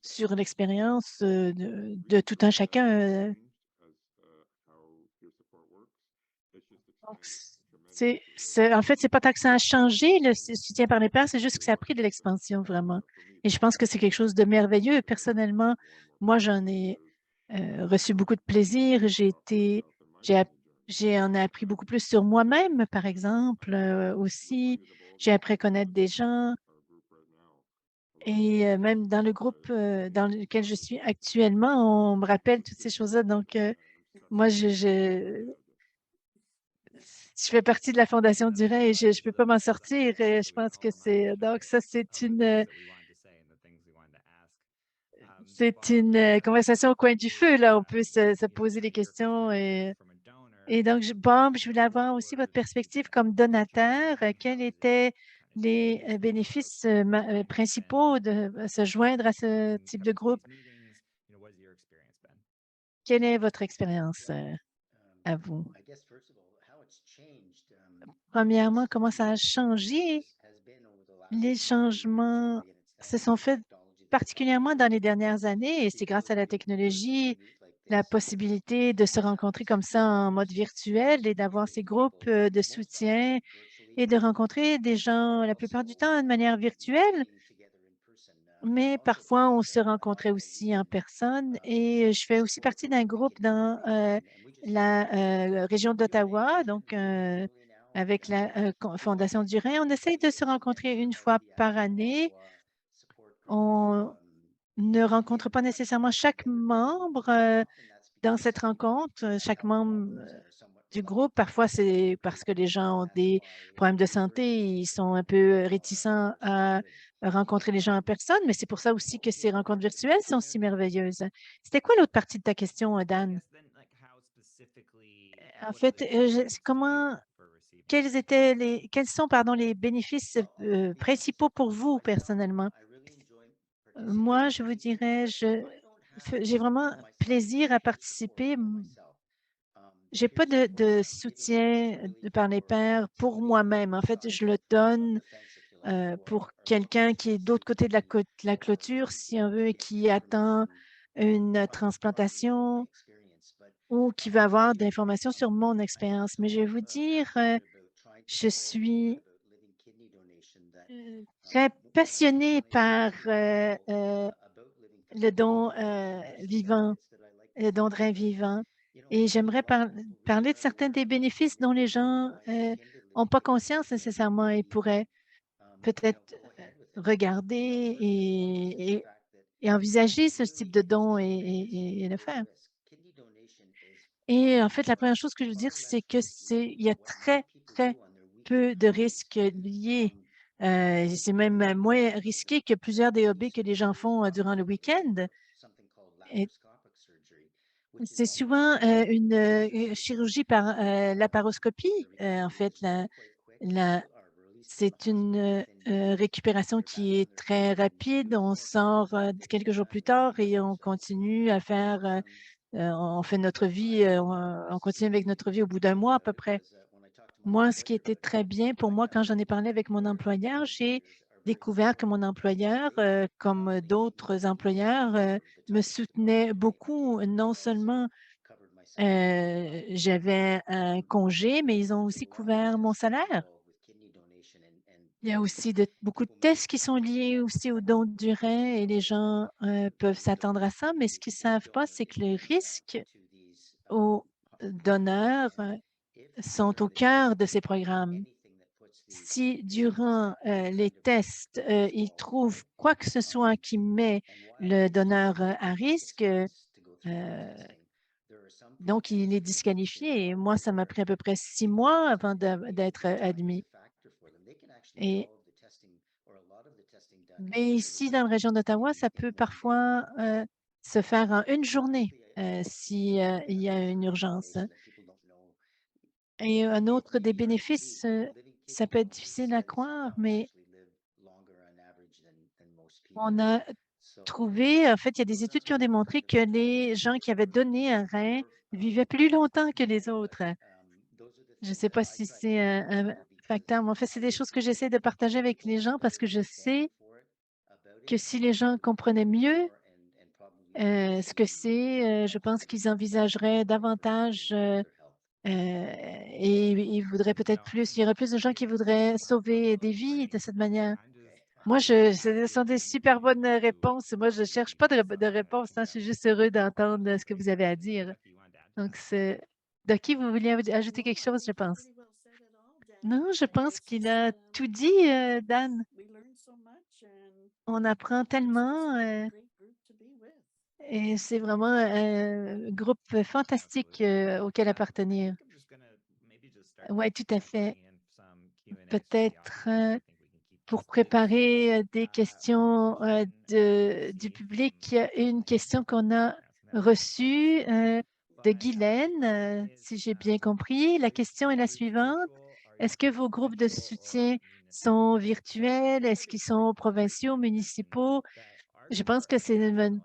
sur l'expérience de tout un chacun. Donc, en fait, c'est pas tant que ça a changé, le soutien par les pairs, c'est juste que ça a pris de l'expansion vraiment. Et je pense que c'est quelque chose de merveilleux. Personnellement, moi, j'en ai reçu beaucoup de plaisir. J'ai, app- j'en ai appris beaucoup plus sur moi-même, par exemple, aussi. J'ai appris à connaître des gens et même dans le groupe dans lequel je suis actuellement, on me rappelle toutes ces choses-là. Donc, moi, je fais partie de la Fondation du Rhin et je ne peux pas m'en sortir. Et je pense que donc ça, c'est une conversation au coin du feu, là. On peut se poser des questions. Et donc, Bob, je voulais avoir aussi votre perspective comme donateur. Quels étaient les bénéfices principaux de se joindre à ce type de groupe? Quelle est votre expérience à vous? Premièrement, comment ça a changé? Les changements se sont faits particulièrement dans les dernières années et c'est grâce à la technologie, la possibilité de se rencontrer comme ça en mode virtuel et d'avoir ces groupes de soutien et de rencontrer des gens la plupart du temps de manière virtuelle, mais parfois on se rencontrait aussi en personne et je fais aussi partie d'un groupe dans la région d'Ottawa, donc avec la Fondation du Rhin. On essaye de se rencontrer une fois par année. On ne rencontre pas nécessairement chaque membre dans cette rencontre, chaque membre du groupe. Parfois, c'est parce que les gens ont des problèmes de santé, ils sont un peu réticents à rencontrer les gens en personne, mais c'est pour ça aussi que ces rencontres virtuelles sont si merveilleuses. C'était quoi l'autre partie de ta question, Dan? En fait, quels sont, pardon, les bénéfices principaux pour vous personnellement? Moi, je vous dirais, j'ai vraiment plaisir à participer. J'ai pas de soutien par les pairs pour moi-même. En fait, je le donne pour quelqu'un qui est de l'autre côté de la clôture, si on veut, et qui attend une transplantation ou qui veut avoir des informations sur mon expérience. Mais je vais vous dire, je suis très passionnée par le don vivant, le don de rein vivant. Et j'aimerais parler de certains des bénéfices dont les gens n'ont pas conscience nécessairement et pourraient peut-être regarder et envisager ce type de don et le faire. Et en fait, la première chose que je veux dire, c'est que il y a très, très peu de risques liés. C'est même moins risqué que plusieurs des hobbies que les gens font durant le week-end. Et c'est souvent une chirurgie par laparoscopie. En fait, c'est une récupération qui est très rapide. On sort quelques jours plus tard et on continue à faire, on fait notre vie, on continue avec notre vie au bout d'un mois à peu près. Moi, ce qui était très bien pour moi, quand j'en ai parlé avec mon employeur, j'ai découvert que mon employeur, comme d'autres employeurs, me soutenait beaucoup. Non seulement j'avais un congé, mais ils ont aussi couvert mon salaire. Il y a aussi beaucoup de tests qui sont liés aussi au don du rein et les gens peuvent s'attendre à ça, mais ce qu'ils ne savent pas, c'est que les risques aux donneurs sont au cœur de ces programmes. Si durant les tests, ils trouvent quoi que ce soit qui met le donneur à risque, donc il est disqualifié. Et moi, ça m'a pris à peu près 6 mois avant d'être admis. Et, mais ici, dans la région d'Ottawa, ça peut parfois se faire en une journée si il y a une urgence. Et un autre des bénéfices, ça peut être difficile à croire, mais on a trouvé, en fait, il y a des études qui ont démontré que les gens qui avaient donné un rein vivaient plus longtemps que les autres. Je ne sais pas si c'est un facteur, mais en fait, c'est des choses que j'essaie de partager avec les gens parce que je sais que si les gens comprenaient mieux ce que c'est, je pense qu'ils envisageraient davantage et ils voudraient peut-être plus, il y aurait plus de gens qui voudraient sauver des vies de cette manière. Moi, ce sont des super bonnes réponses. Moi, je ne cherche pas de réponse, hein. Je suis juste heureux d'entendre ce que vous avez à dire. Donc, c'est de qui vous vouliez ajouter quelque chose, je pense. Non, je pense qu'il a tout dit, Dan. On apprend tellement et c'est vraiment un groupe fantastique auquel appartenir. Oui, tout à fait. Peut-être pour préparer des questions du public, il y a une question qu'on a reçue de Guylaine, si j'ai bien compris. La question est la suivante. Est-ce que vos groupes de soutien sont virtuels? Est-ce qu'ils sont provinciaux, municipaux? Je pense que c'est un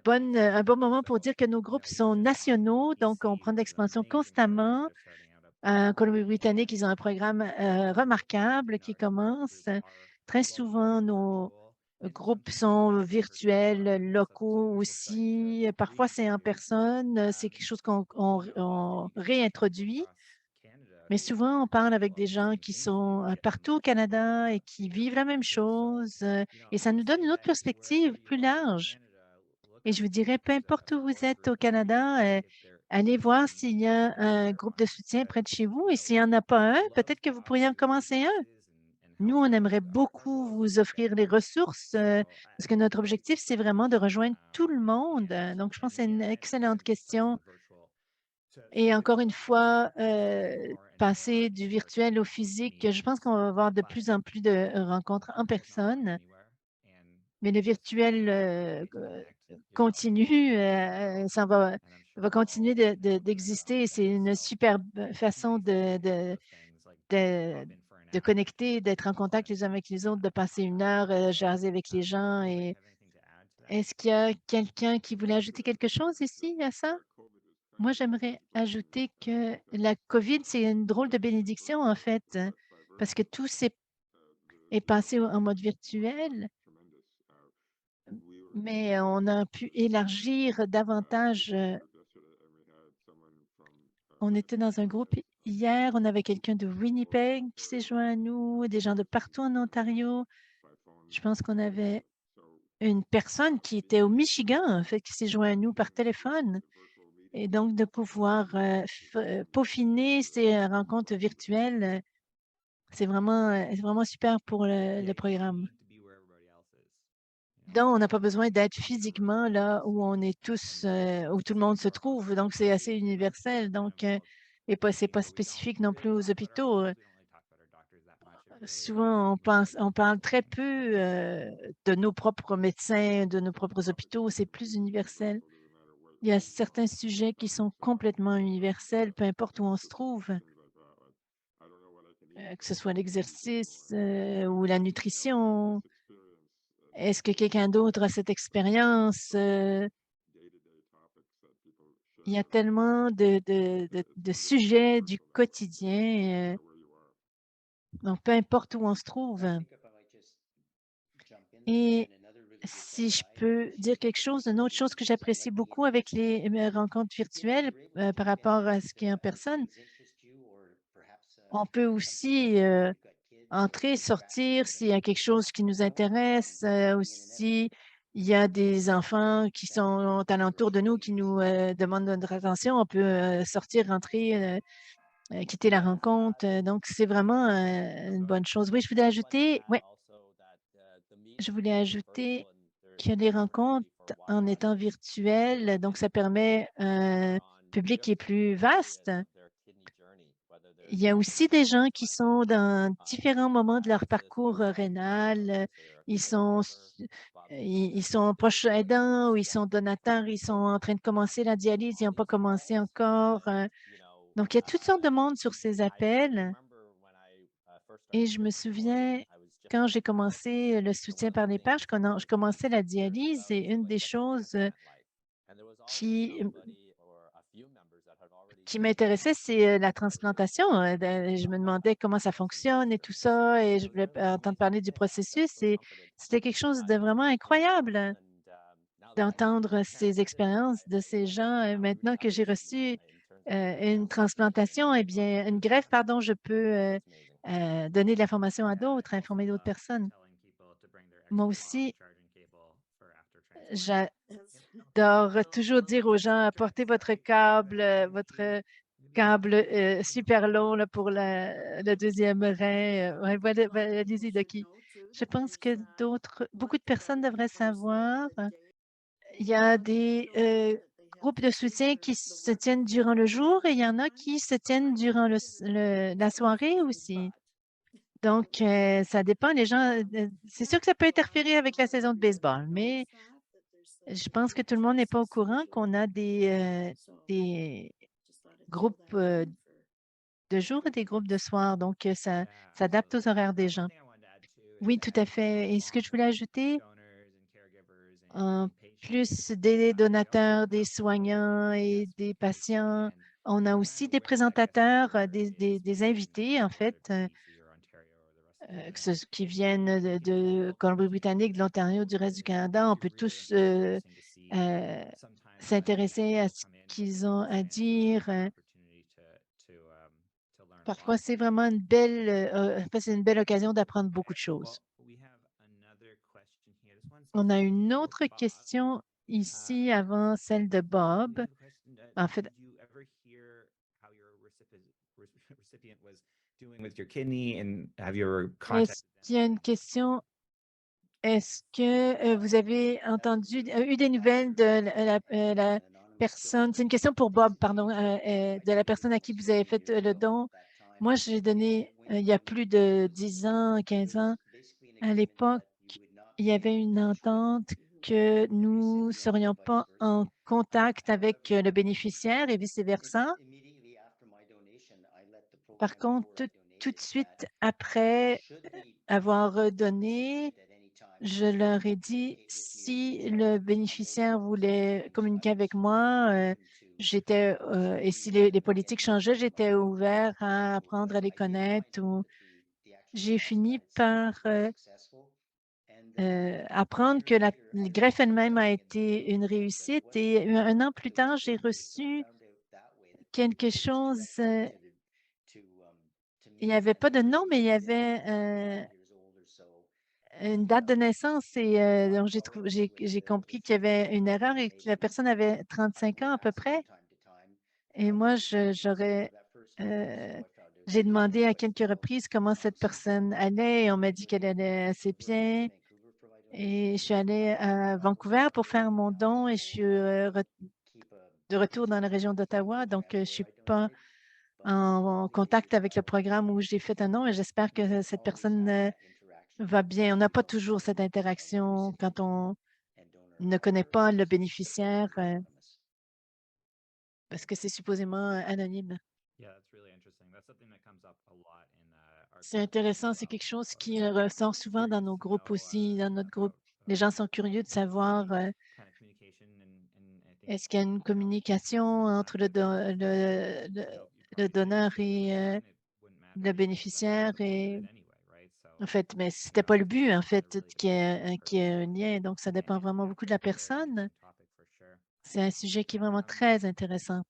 bon moment pour dire que nos groupes sont nationaux, donc on prend de l'expansion constamment. En Colombie-Britannique, ils ont un programme remarquable qui commence. Très souvent, nos groupes sont virtuels, locaux aussi. Parfois, c'est en personne. C'est quelque chose qu'on réintroduit. Mais souvent, on parle avec des gens qui sont partout au Canada et qui vivent la même chose. Et ça nous donne une autre perspective plus large. Et je vous dirais, peu importe où vous êtes au Canada, allez voir s'il y a un groupe de soutien près de chez vous. Et s'il n'y en a pas un, peut-être que vous pourriez en commencer un. Nous, on aimerait beaucoup vous offrir les ressources parce que notre objectif, c'est vraiment de rejoindre tout le monde. Donc, je pense que c'est une excellente question. Et encore une fois, passer du virtuel au physique, je pense qu'on va avoir de plus en plus de rencontres en personne, mais le virtuel continue, va continuer d'exister et c'est une superbe façon de, de connecter, d'être en contact les uns avec les autres, de passer une heure, jaser avec les gens. Et est-ce qu'il y a quelqu'un qui voulait ajouter quelque chose ici à ça? Moi, j'aimerais ajouter que la COVID, c'est une drôle de bénédiction, en fait, parce que est passé en mode virtuel, mais on a pu élargir davantage. On était dans un groupe hier, on avait quelqu'un de Winnipeg qui s'est joint à nous, des gens de partout en Ontario. Je pense qu'on avait une personne qui était au Michigan, en fait, qui s'est joint à nous par téléphone. Et donc, de pouvoir peaufiner ces rencontres virtuelles, c'est vraiment super pour le programme. Donc, on n'a pas besoin d'être physiquement là où on est tous, où tout le monde se trouve. Donc, c'est assez universel. Donc, et pas, c'est pas spécifique non plus aux hôpitaux. Souvent, on parle très peu de nos propres médecins, de nos propres hôpitaux. C'est plus universel. Il y a certains sujets qui sont complètement universels, peu importe où on se trouve, que ce soit l'exercice ou la nutrition. Est-ce que quelqu'un d'autre a cette expérience? Il y a tellement de sujets du quotidien, donc peu importe où on se trouve. Et si je peux dire quelque chose, une autre chose que j'apprécie beaucoup avec les rencontres virtuelles par rapport à ce qui est en personne, on peut aussi entrer, sortir s'il y a quelque chose qui nous intéresse, ou si il y a des enfants qui sont alentour de nous qui nous demandent notre attention, on peut sortir, rentrer, quitter la rencontre. Donc, c'est vraiment une bonne chose. Oui, je voulais ajouter que les rencontres en étant virtuelles, donc ça permet un public qui est plus vaste. Il y a aussi des gens qui sont dans différents moments de leur parcours rénal. Ils sont, ils sont proches aidants ou ils sont donateurs, ils sont en train de commencer la dialyse, ils n'ont pas commencé encore. Donc, il y a toutes sortes de monde sur ces appels et je me souviens quand j'ai commencé le soutien par les pairs, je commençais la dialyse et une des choses qui qui m'intéressait, c'est, la transplantation, je me demandais comment ça fonctionne et tout ça et je voulais entendre parler du processus et c'était quelque chose de vraiment incroyable d'entendre ces expériences de ces gens. Maintenant que j'ai reçu, une transplantation, eh bien une greffe, pardon, je peux, donner de l'information à d'autres, informer d'autres personnes. Moi aussi, j'adore toujours dire aux gens: «Apportez votre câble, super long là pour le 2e rein». Ouais, voilà, allez-y, Lucky. Je pense que beaucoup de personnes devraient savoir. Il y a des, groupes de soutien qui se tiennent durant le jour et il y en a qui se tiennent durant la soirée aussi. Donc, ça dépend, les gens, c'est sûr que ça peut interférer avec la saison de baseball, mais je pense que tout le monde n'est pas au courant qu'on a des groupes, de jour et des groupes de soir, donc ça s'adapte aux horaires des gens. Oui, tout à fait et ce que je voulais ajouter, en plus des donateurs, des soignants et des patients, on a aussi des présentateurs, des invités en fait, qui viennent de Colombie-Britannique, de l'Ontario, du reste du Canada. On peut tous, heu, s'intéresser à ce qu'ils ont à dire. Parfois, c'est vraiment en fait, c'est une belle occasion d'apprendre beaucoup de choses. On a une autre question ici avant celle de Bob. En fait, est-ce qu'il y a une question? Est-ce que, vous avez eu des nouvelles de la personne? C'est une question pour Bob, pardon, de la personne à qui vous avez fait, le don. Moi, j'ai donné, il y a plus de 10 ans, 15 ans. À l'époque, il y avait une entente que nous ne serions pas en contact avec, le bénéficiaire et vice-versa. Par contre, tout de suite après avoir donné, je leur ai dit si le bénéficiaire voulait communiquer avec moi, et si les politiques changeaient, j'étais ouvert à apprendre à les connaître ou j'ai fini par, apprendre que la greffe elle-même a été une réussite et un an plus tard, j'ai reçu quelque chose, il n'y avait pas de nom, mais il y avait, une date de naissance et donc j'ai compris qu'il y avait une erreur et que la personne avait 35 ans à peu près et moi heu, j'ai demandé à quelques reprises comment cette personne allait et on m'a dit qu'elle allait assez bien et je suis allée à Vancouver pour faire mon don et je suis, de retour dans la région d'Ottawa donc je suis pas en contact avec le programme où j'ai fait un don et j'espère que cette personne, va bien. On n'a pas toujours cette interaction quand on ne connaît pas le bénéficiaire, parce que c'est supposément, anonyme. C'est intéressant, c'est quelque chose qui, ressort souvent dans nos groupes aussi, dans notre groupe. Les gens sont curieux de savoir, est-ce qu'il y a une communication entre le donneur et le bénéficiaire et en fait, mais c'était pas le but, en fait, qu'il y ait un lien, donc ça dépend vraiment beaucoup de la personne. C'est un sujet qui est vraiment très intéressant.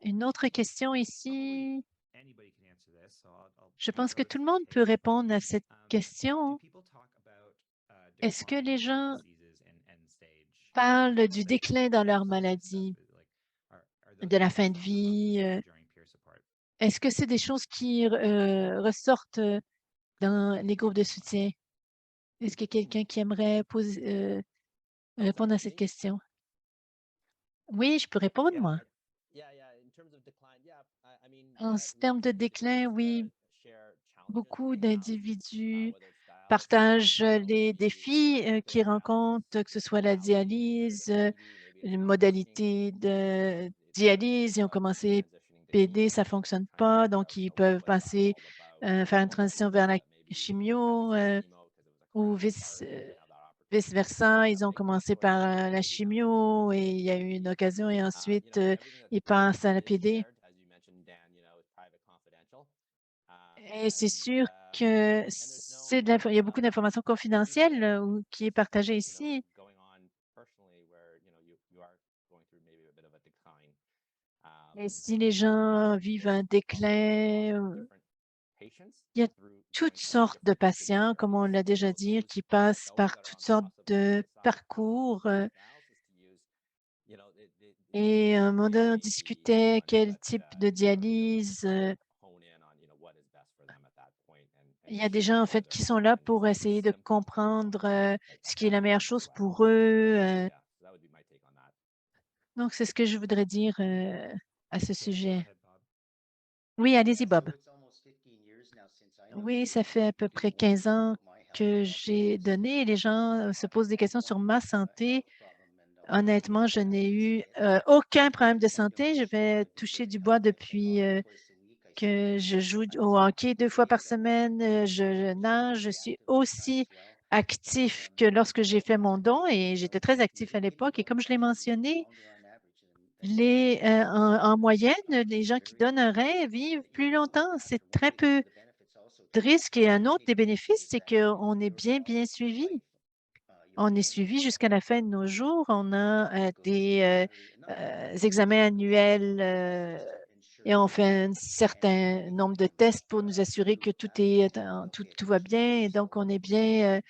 Une autre question ici, je pense que tout le monde peut répondre à cette question. Est-ce que les gens parlent du déclin dans leur maladie, de la fin de vie? Est-ce que c'est des choses qui ressortent dans les groupes de soutien? Est-ce qu'il y a quelqu'un qui aimerait répondre à cette question? Oui, je peux répondre, moi. Termes de déclin, oui, beaucoup d'individus partagent les défis qu'ils rencontrent, que ce soit la dialyse, les modalités de dialyse, ils ont commencé PD, ça ne fonctionne pas, donc ils peuvent passer, faire une transition vers la chimio ou vice-versa. Ils ont commencé par la chimio et il y a eu une occasion et ensuite ils passent à la PD. Et c'est sûr que il y a beaucoup d'informations confidentielles qui est partagée ici. Et si les gens vivent un déclin, il y a toutes sortes de patients, comme on l'a déjà dit, qui passent par toutes sortes de parcours. Et à un moment donné, on discutait quel type de dialyse. Il y a des gens, en fait, qui sont là pour essayer de comprendre ce qui est la meilleure chose pour eux. Donc, c'est ce que je voudrais dire à ce sujet. Oui, allez-y, Bob. Oui, ça fait à peu près 15 ans que j'ai donné et les gens se posent des questions sur ma santé. Honnêtement, je n'ai eu aucun problème de santé. Je vais toucher du bois depuis que je joue au hockey 2 fois par semaine. Je nage. Je suis aussi actif que lorsque j'ai fait mon don et j'étais très actif à l'époque. Et comme je l'ai mentionné, en moyenne, les gens qui donnent un rein vivent plus longtemps. C'est très peu de risques. Et un autre des bénéfices, c'est qu'on est bien, bien suivi. On est suivi jusqu'à la fin de nos jours. On a des examens annuels et on fait un certain nombre de tests pour nous assurer que tout va bien. Et donc, on est bien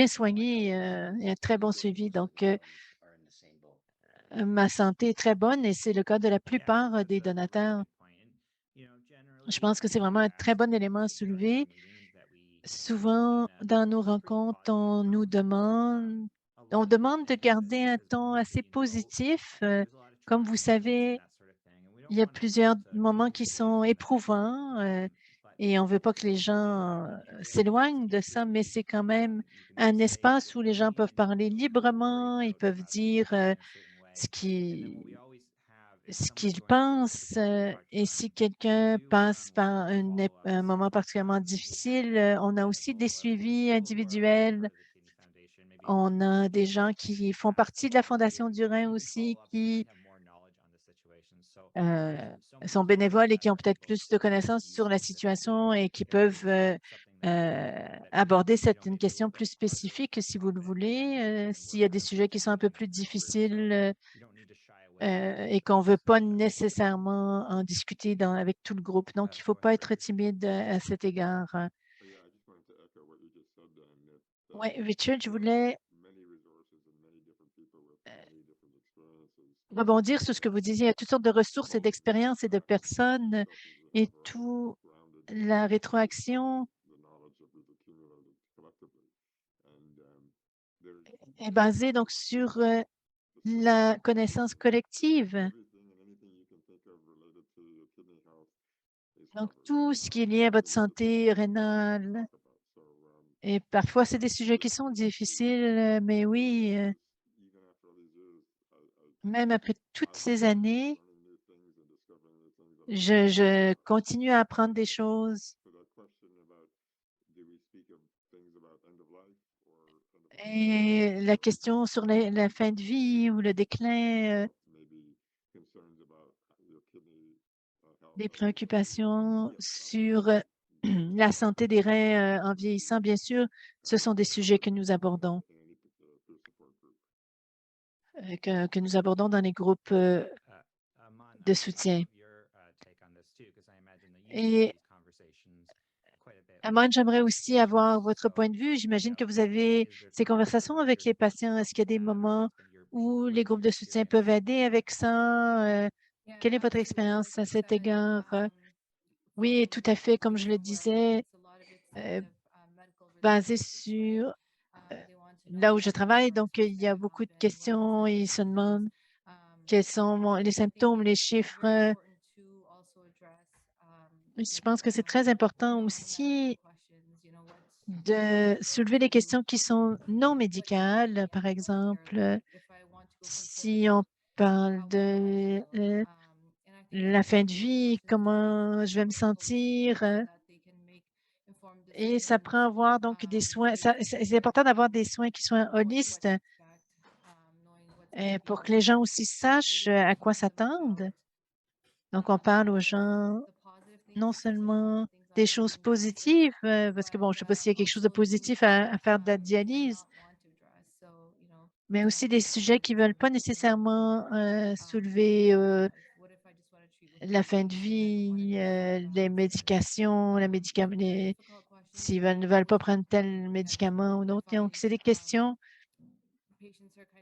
soigné et un très bon suivi. Donc, ma santé est très bonne et c'est le cas de la plupart des donateurs. Je pense que c'est vraiment un très bon élément à soulever. Souvent, dans nos rencontres, on demande de garder un ton assez positif. Comme vous savez, il y a plusieurs moments qui sont éprouvants et on ne veut pas que les gens s'éloignent de ça, mais c'est quand même un espace où les gens peuvent parler librement, ils peuvent dire ce qui ce qu'ils pensent. Et si quelqu'un passe par un moment particulièrement difficile, on a aussi des suivis individuels. On a des gens qui font partie de la Fondation du Rhin aussi, qui euh, sont bénévoles et qui ont peut-être plus de connaissances sur la situation et qui peuvent aborder une question plus spécifique si vous le voulez. S'il y a des sujets qui sont un peu plus difficiles, et qu'on ne veut pas nécessairement en discuter avec tout le groupe. Donc, il ne faut pas être timide à cet égard. Oui, Richard, je voulais rebondir sur ce que vous disiez. Il y a toutes sortes de ressources et d'expériences et de personnes et tout la rétroaction est basée donc sur la connaissance collective. Donc, tout ce qui est lié à votre santé rénale. Et parfois, c'est des sujets qui sont difficiles, mais oui, même après toutes ces années, je continue à apprendre des choses. Et la question sur la fin de vie ou le déclin, des préoccupations sur la santé des reins en vieillissant, bien sûr, ce sont des sujets que nous abordons, que nous abordons dans les groupes de soutien. Et Amand, j'aimerais aussi avoir votre point de vue. J'imagine que vous avez ces conversations avec les patients. Est-ce qu'il y a des moments où les groupes de soutien peuvent aider avec ça? Quelle est votre expérience à cet égard? Oui, tout à fait, comme je le disais, euh, basé sur là où je travaille. Donc, il y a beaucoup de questions et ils se demandent quels sont les symptômes, les chiffres. Je pense que c'est très important aussi de soulever les questions qui sont non médicales. Par exemple, si on parle de la fin de vie, comment je vais me sentir. Et ça prend avoir donc des soins. C'est important d'avoir des soins qui soient holistes pour que les gens aussi sachent à quoi s'attendre. Donc, on parle aux gens non seulement des choses positives, parce que bon, je ne sais pas s'il y a quelque chose de positif à faire de la dialyse, mais aussi des sujets qui ne veulent pas nécessairement soulever la fin de vie, les médications, s'ils ne veulent pas prendre tel médicament ou d'autres. Donc, c'est des questions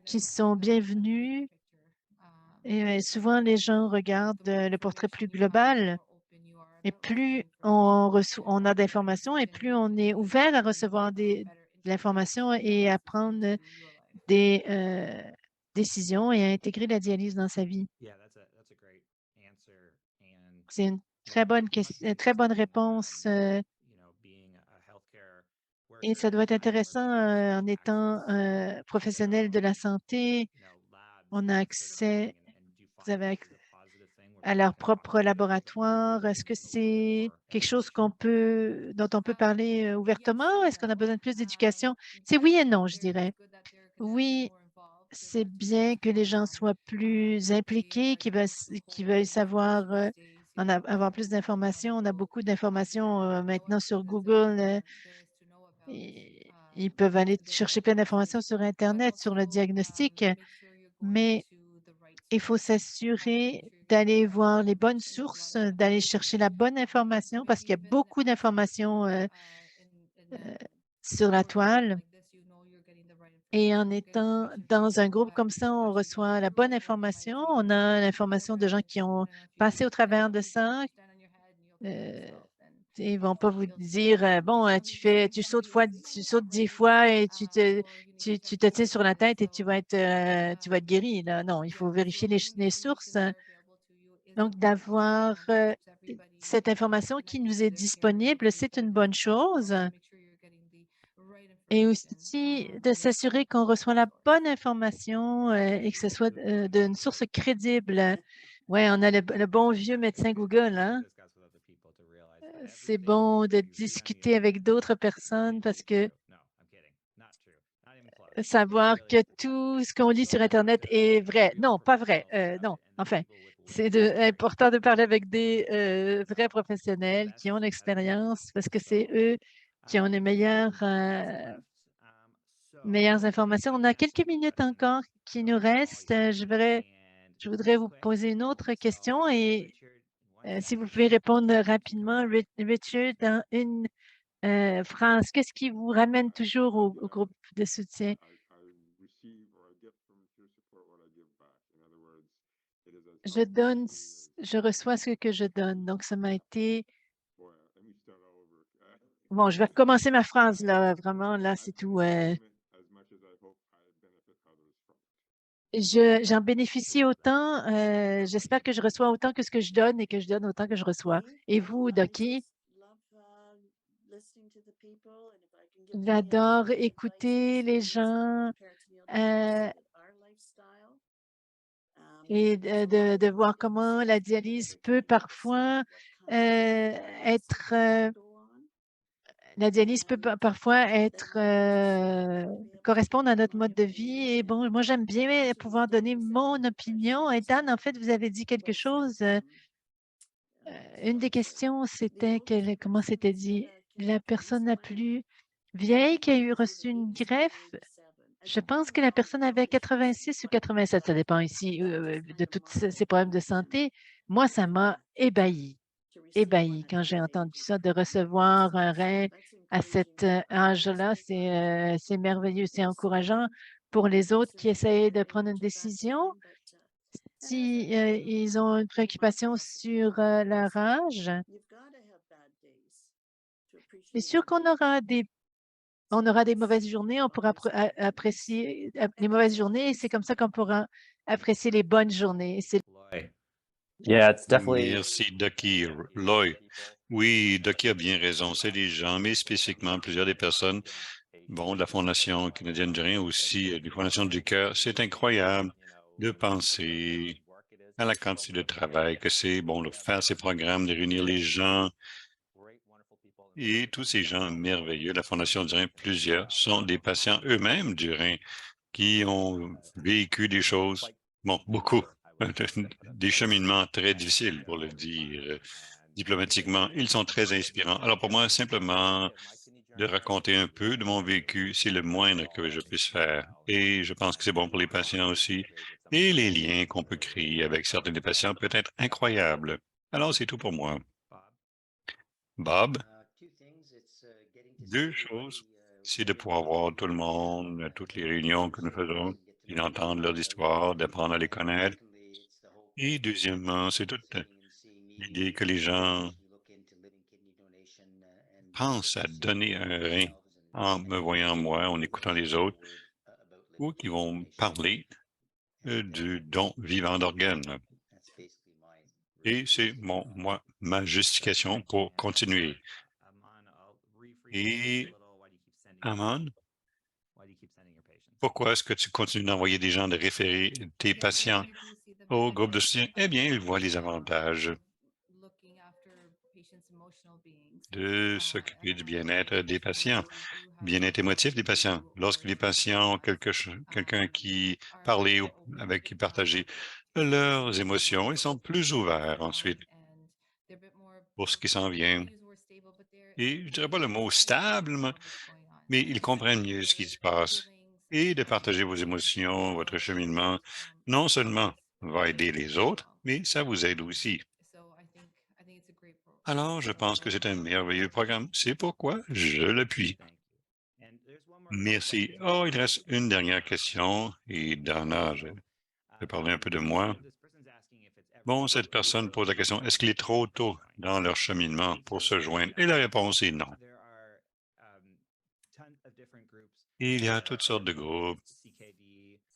qui sont bienvenues. Et souvent, les gens regardent le portrait plus global. Et plus on a d'informations et plus on est ouvert à recevoir de l'information et à prendre des décisions et à intégrer la dialyse dans sa vie. C'est une très bonne réponse. Et ça doit être intéressant en étant professionnel de la santé. On a accès, vous avez accès à leur propre laboratoire. Est-ce que c'est quelque chose dont on peut parler ouvertement? Est-ce qu'on a besoin de plus d'éducation? C'est oui et non, je dirais. Oui, c'est bien que les gens soient plus impliqués, qui veuillent savoir, avoir plus d'informations. On a beaucoup d'informations maintenant sur Google. Ils peuvent aller chercher plein d'informations sur Internet, sur le diagnostic, mais il faut s'assurer d'aller voir les bonnes sources, d'aller chercher la bonne information parce qu'il y a beaucoup d'informations sur la toile. Et en étant dans un groupe comme ça, on reçoit la bonne information. On a l'information de gens qui ont passé au travers de ça. Ils ne vont pas vous dire, bon, tu sautes 10 fois et tu te tiens sur la tête et tu vas être guéri. Là. Non, il faut vérifier les sources. Donc, d'avoir cette information qui nous est disponible, c'est une bonne chose. Et aussi de s'assurer qu'on reçoit la bonne information et que ce soit d'une source crédible. Oui, on a le bon vieux médecin Google, hein? C'est bon de discuter avec d'autres personnes parce que savoir que tout ce qu'on lit sur Internet est vrai. Non, pas vrai. Non, enfin, important de parler avec des vrais professionnels qui ont l'expérience parce que c'est eux qui ont les meilleures informations. On a quelques minutes encore qui nous restent. Je voudrais vous poser une autre question et si vous pouvez répondre rapidement, Richard, dans une phrase, qu'est-ce qui vous ramène toujours au groupe de soutien? Je reçois ce que je donne. Donc, ça m'a été. Bon, je vais recommencer ma phrase là, vraiment, là, c'est tout. J'en bénéficie autant. J'espère que je reçois autant que ce que je donne et que je donne autant que je reçois. Et vous, Doki? J'adore écouter les gens euh, et de voir comment la dialyse peut parfois être la dialyse peut parfois correspondre à notre mode de vie. Et bon, moi, j'aime bien pouvoir donner mon opinion. Et Dan, en fait, vous avez dit quelque chose. Une des questions, c'était comment c'était dit? La personne la plus vieille qui a reçu une greffe, je pense que la personne avait 86 ou 87, ça dépend ici de tous ces problèmes de santé. Moi, ça m'a ébahi quand j'ai entendu ça, de recevoir un rein à cet âge-là. C'est merveilleux, c'est encourageant pour les autres qui essayent de prendre une décision. Si ils ont une préoccupation sur leur âge, c'est sûr on aura des mauvaises journées, on pourra apprécier les mauvaises journées et c'est comme ça qu'on pourra apprécier les bonnes journées. Yeah, it's definitely. Merci, Ducky. Loy. Oui, Ducky a bien raison. C'est les gens, mais spécifiquement plusieurs des personnes, bon, de la Fondation canadienne du rein aussi, des fondations du cœur. C'est incroyable de penser à la quantité de travail que c'est, bon, de faire ces programmes, de réunir les gens et tous ces gens merveilleux. La Fondation du Rein, plusieurs sont des patients eux-mêmes du rein qui ont vécu des choses, bon, beaucoup, des cheminements très difficiles, pour le dire diplomatiquement. Ils sont très inspirants. Alors pour moi, simplement de raconter un peu de mon vécu, c'est le moindre que je puisse faire. Et je pense que c'est bon pour les patients aussi. Et les liens qu'on peut créer avec certains des patients peut être incroyables. Alors, c'est tout pour moi. Bob, deux choses. C'est de pouvoir voir tout le monde, à toutes les réunions que nous faisons, et d'entendre leurs histoires, d'apprendre à les connaître. Et deuxièmement, c'est toute l'idée que les gens pensent à donner un rein en me voyant moi, en écoutant les autres, ou qui vont parler du don vivant d'organes. Et c'est ma justification pour continuer. Et Amon, pourquoi est-ce que tu continues d'envoyer des gens de référer tes patients au groupe de soutien? Eh bien, ils voient les avantages de s'occuper du bien-être des patients, bien-être émotif des patients. Lorsque les patients ont quelqu'un qui parlait ou avec qui partager leurs émotions, ils sont plus ouverts ensuite pour ce qui s'en vient. Et je dirais pas le mot stable, mais ils comprennent mieux ce qui se passe. Et de partager vos émotions, votre cheminement, non seulement va aider les autres, mais ça vous aide aussi. Alors, je pense que c'est un merveilleux programme. C'est pourquoi je l'appuie. Merci. Oh, il reste une dernière question. Et Dana, je vais parler un peu de moi. Bon, cette personne pose la question, est-ce qu'il est trop tôt dans leur cheminement pour se joindre? Et la réponse est non. Il y a toutes sortes de groupes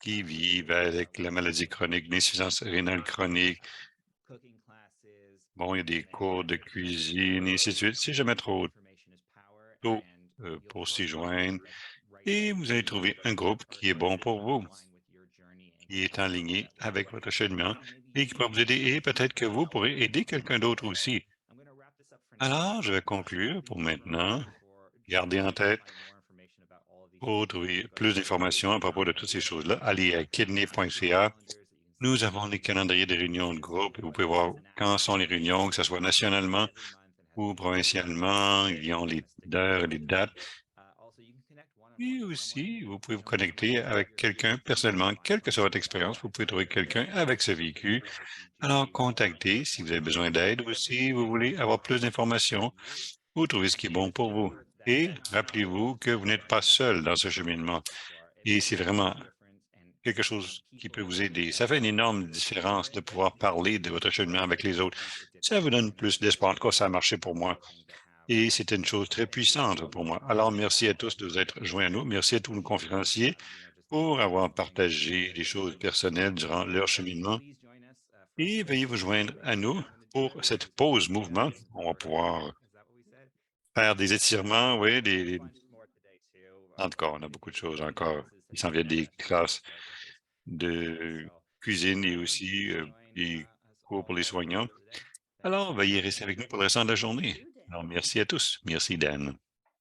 qui vivent avec la maladie chronique, l'insuffisance rénale chronique. Bon, il y a des cours de cuisine, et ainsi de suite. C'est jamais trop tôt pour s'y joindre. Et vous allez trouver un groupe qui est bon pour vous, qui est en ligne avec votre cheminement et qui pourra vous aider. Et peut-être que vous pourrez aider quelqu'un d'autre aussi. Alors, je vais conclure pour maintenant. Gardez en tête, pour trouver plus d'informations à propos de toutes ces choses-là, allez à kidney.ca. Nous avons les calendriers des réunions de groupe et vous pouvez voir quand sont les réunions, que ce soit nationalement ou provincialement, ils ont les heures et les dates. Et aussi, vous pouvez vous connecter avec quelqu'un personnellement, quelle que soit votre expérience, vous pouvez trouver quelqu'un avec ce vécu. Alors, contactez si vous avez besoin d'aide ou si vous voulez avoir plus d'informations ou trouver ce qui est bon pour vous. Et rappelez-vous que vous n'êtes pas seul dans ce cheminement. Et c'est vraiment quelque chose qui peut vous aider. Ça fait une énorme différence de pouvoir parler de votre cheminement avec les autres. Ça vous donne plus d'espoir. En tout cas, ça a marché pour moi. Et c'était une chose très puissante pour moi. Alors, merci à tous de vous être joints à nous. Merci à tous nos conférenciers pour avoir partagé des choses personnelles durant leur cheminement. Et veuillez vous joindre à nous pour cette pause mouvement. On va pouvoir faire des étirements, oui, en tout cas, on a beaucoup de choses encore. Il s'en vient des classes de cuisine et aussi des cours pour les soignants. Alors, veuillez rester avec nous pour le restant de la journée. Alors, merci à tous. Merci, Dan.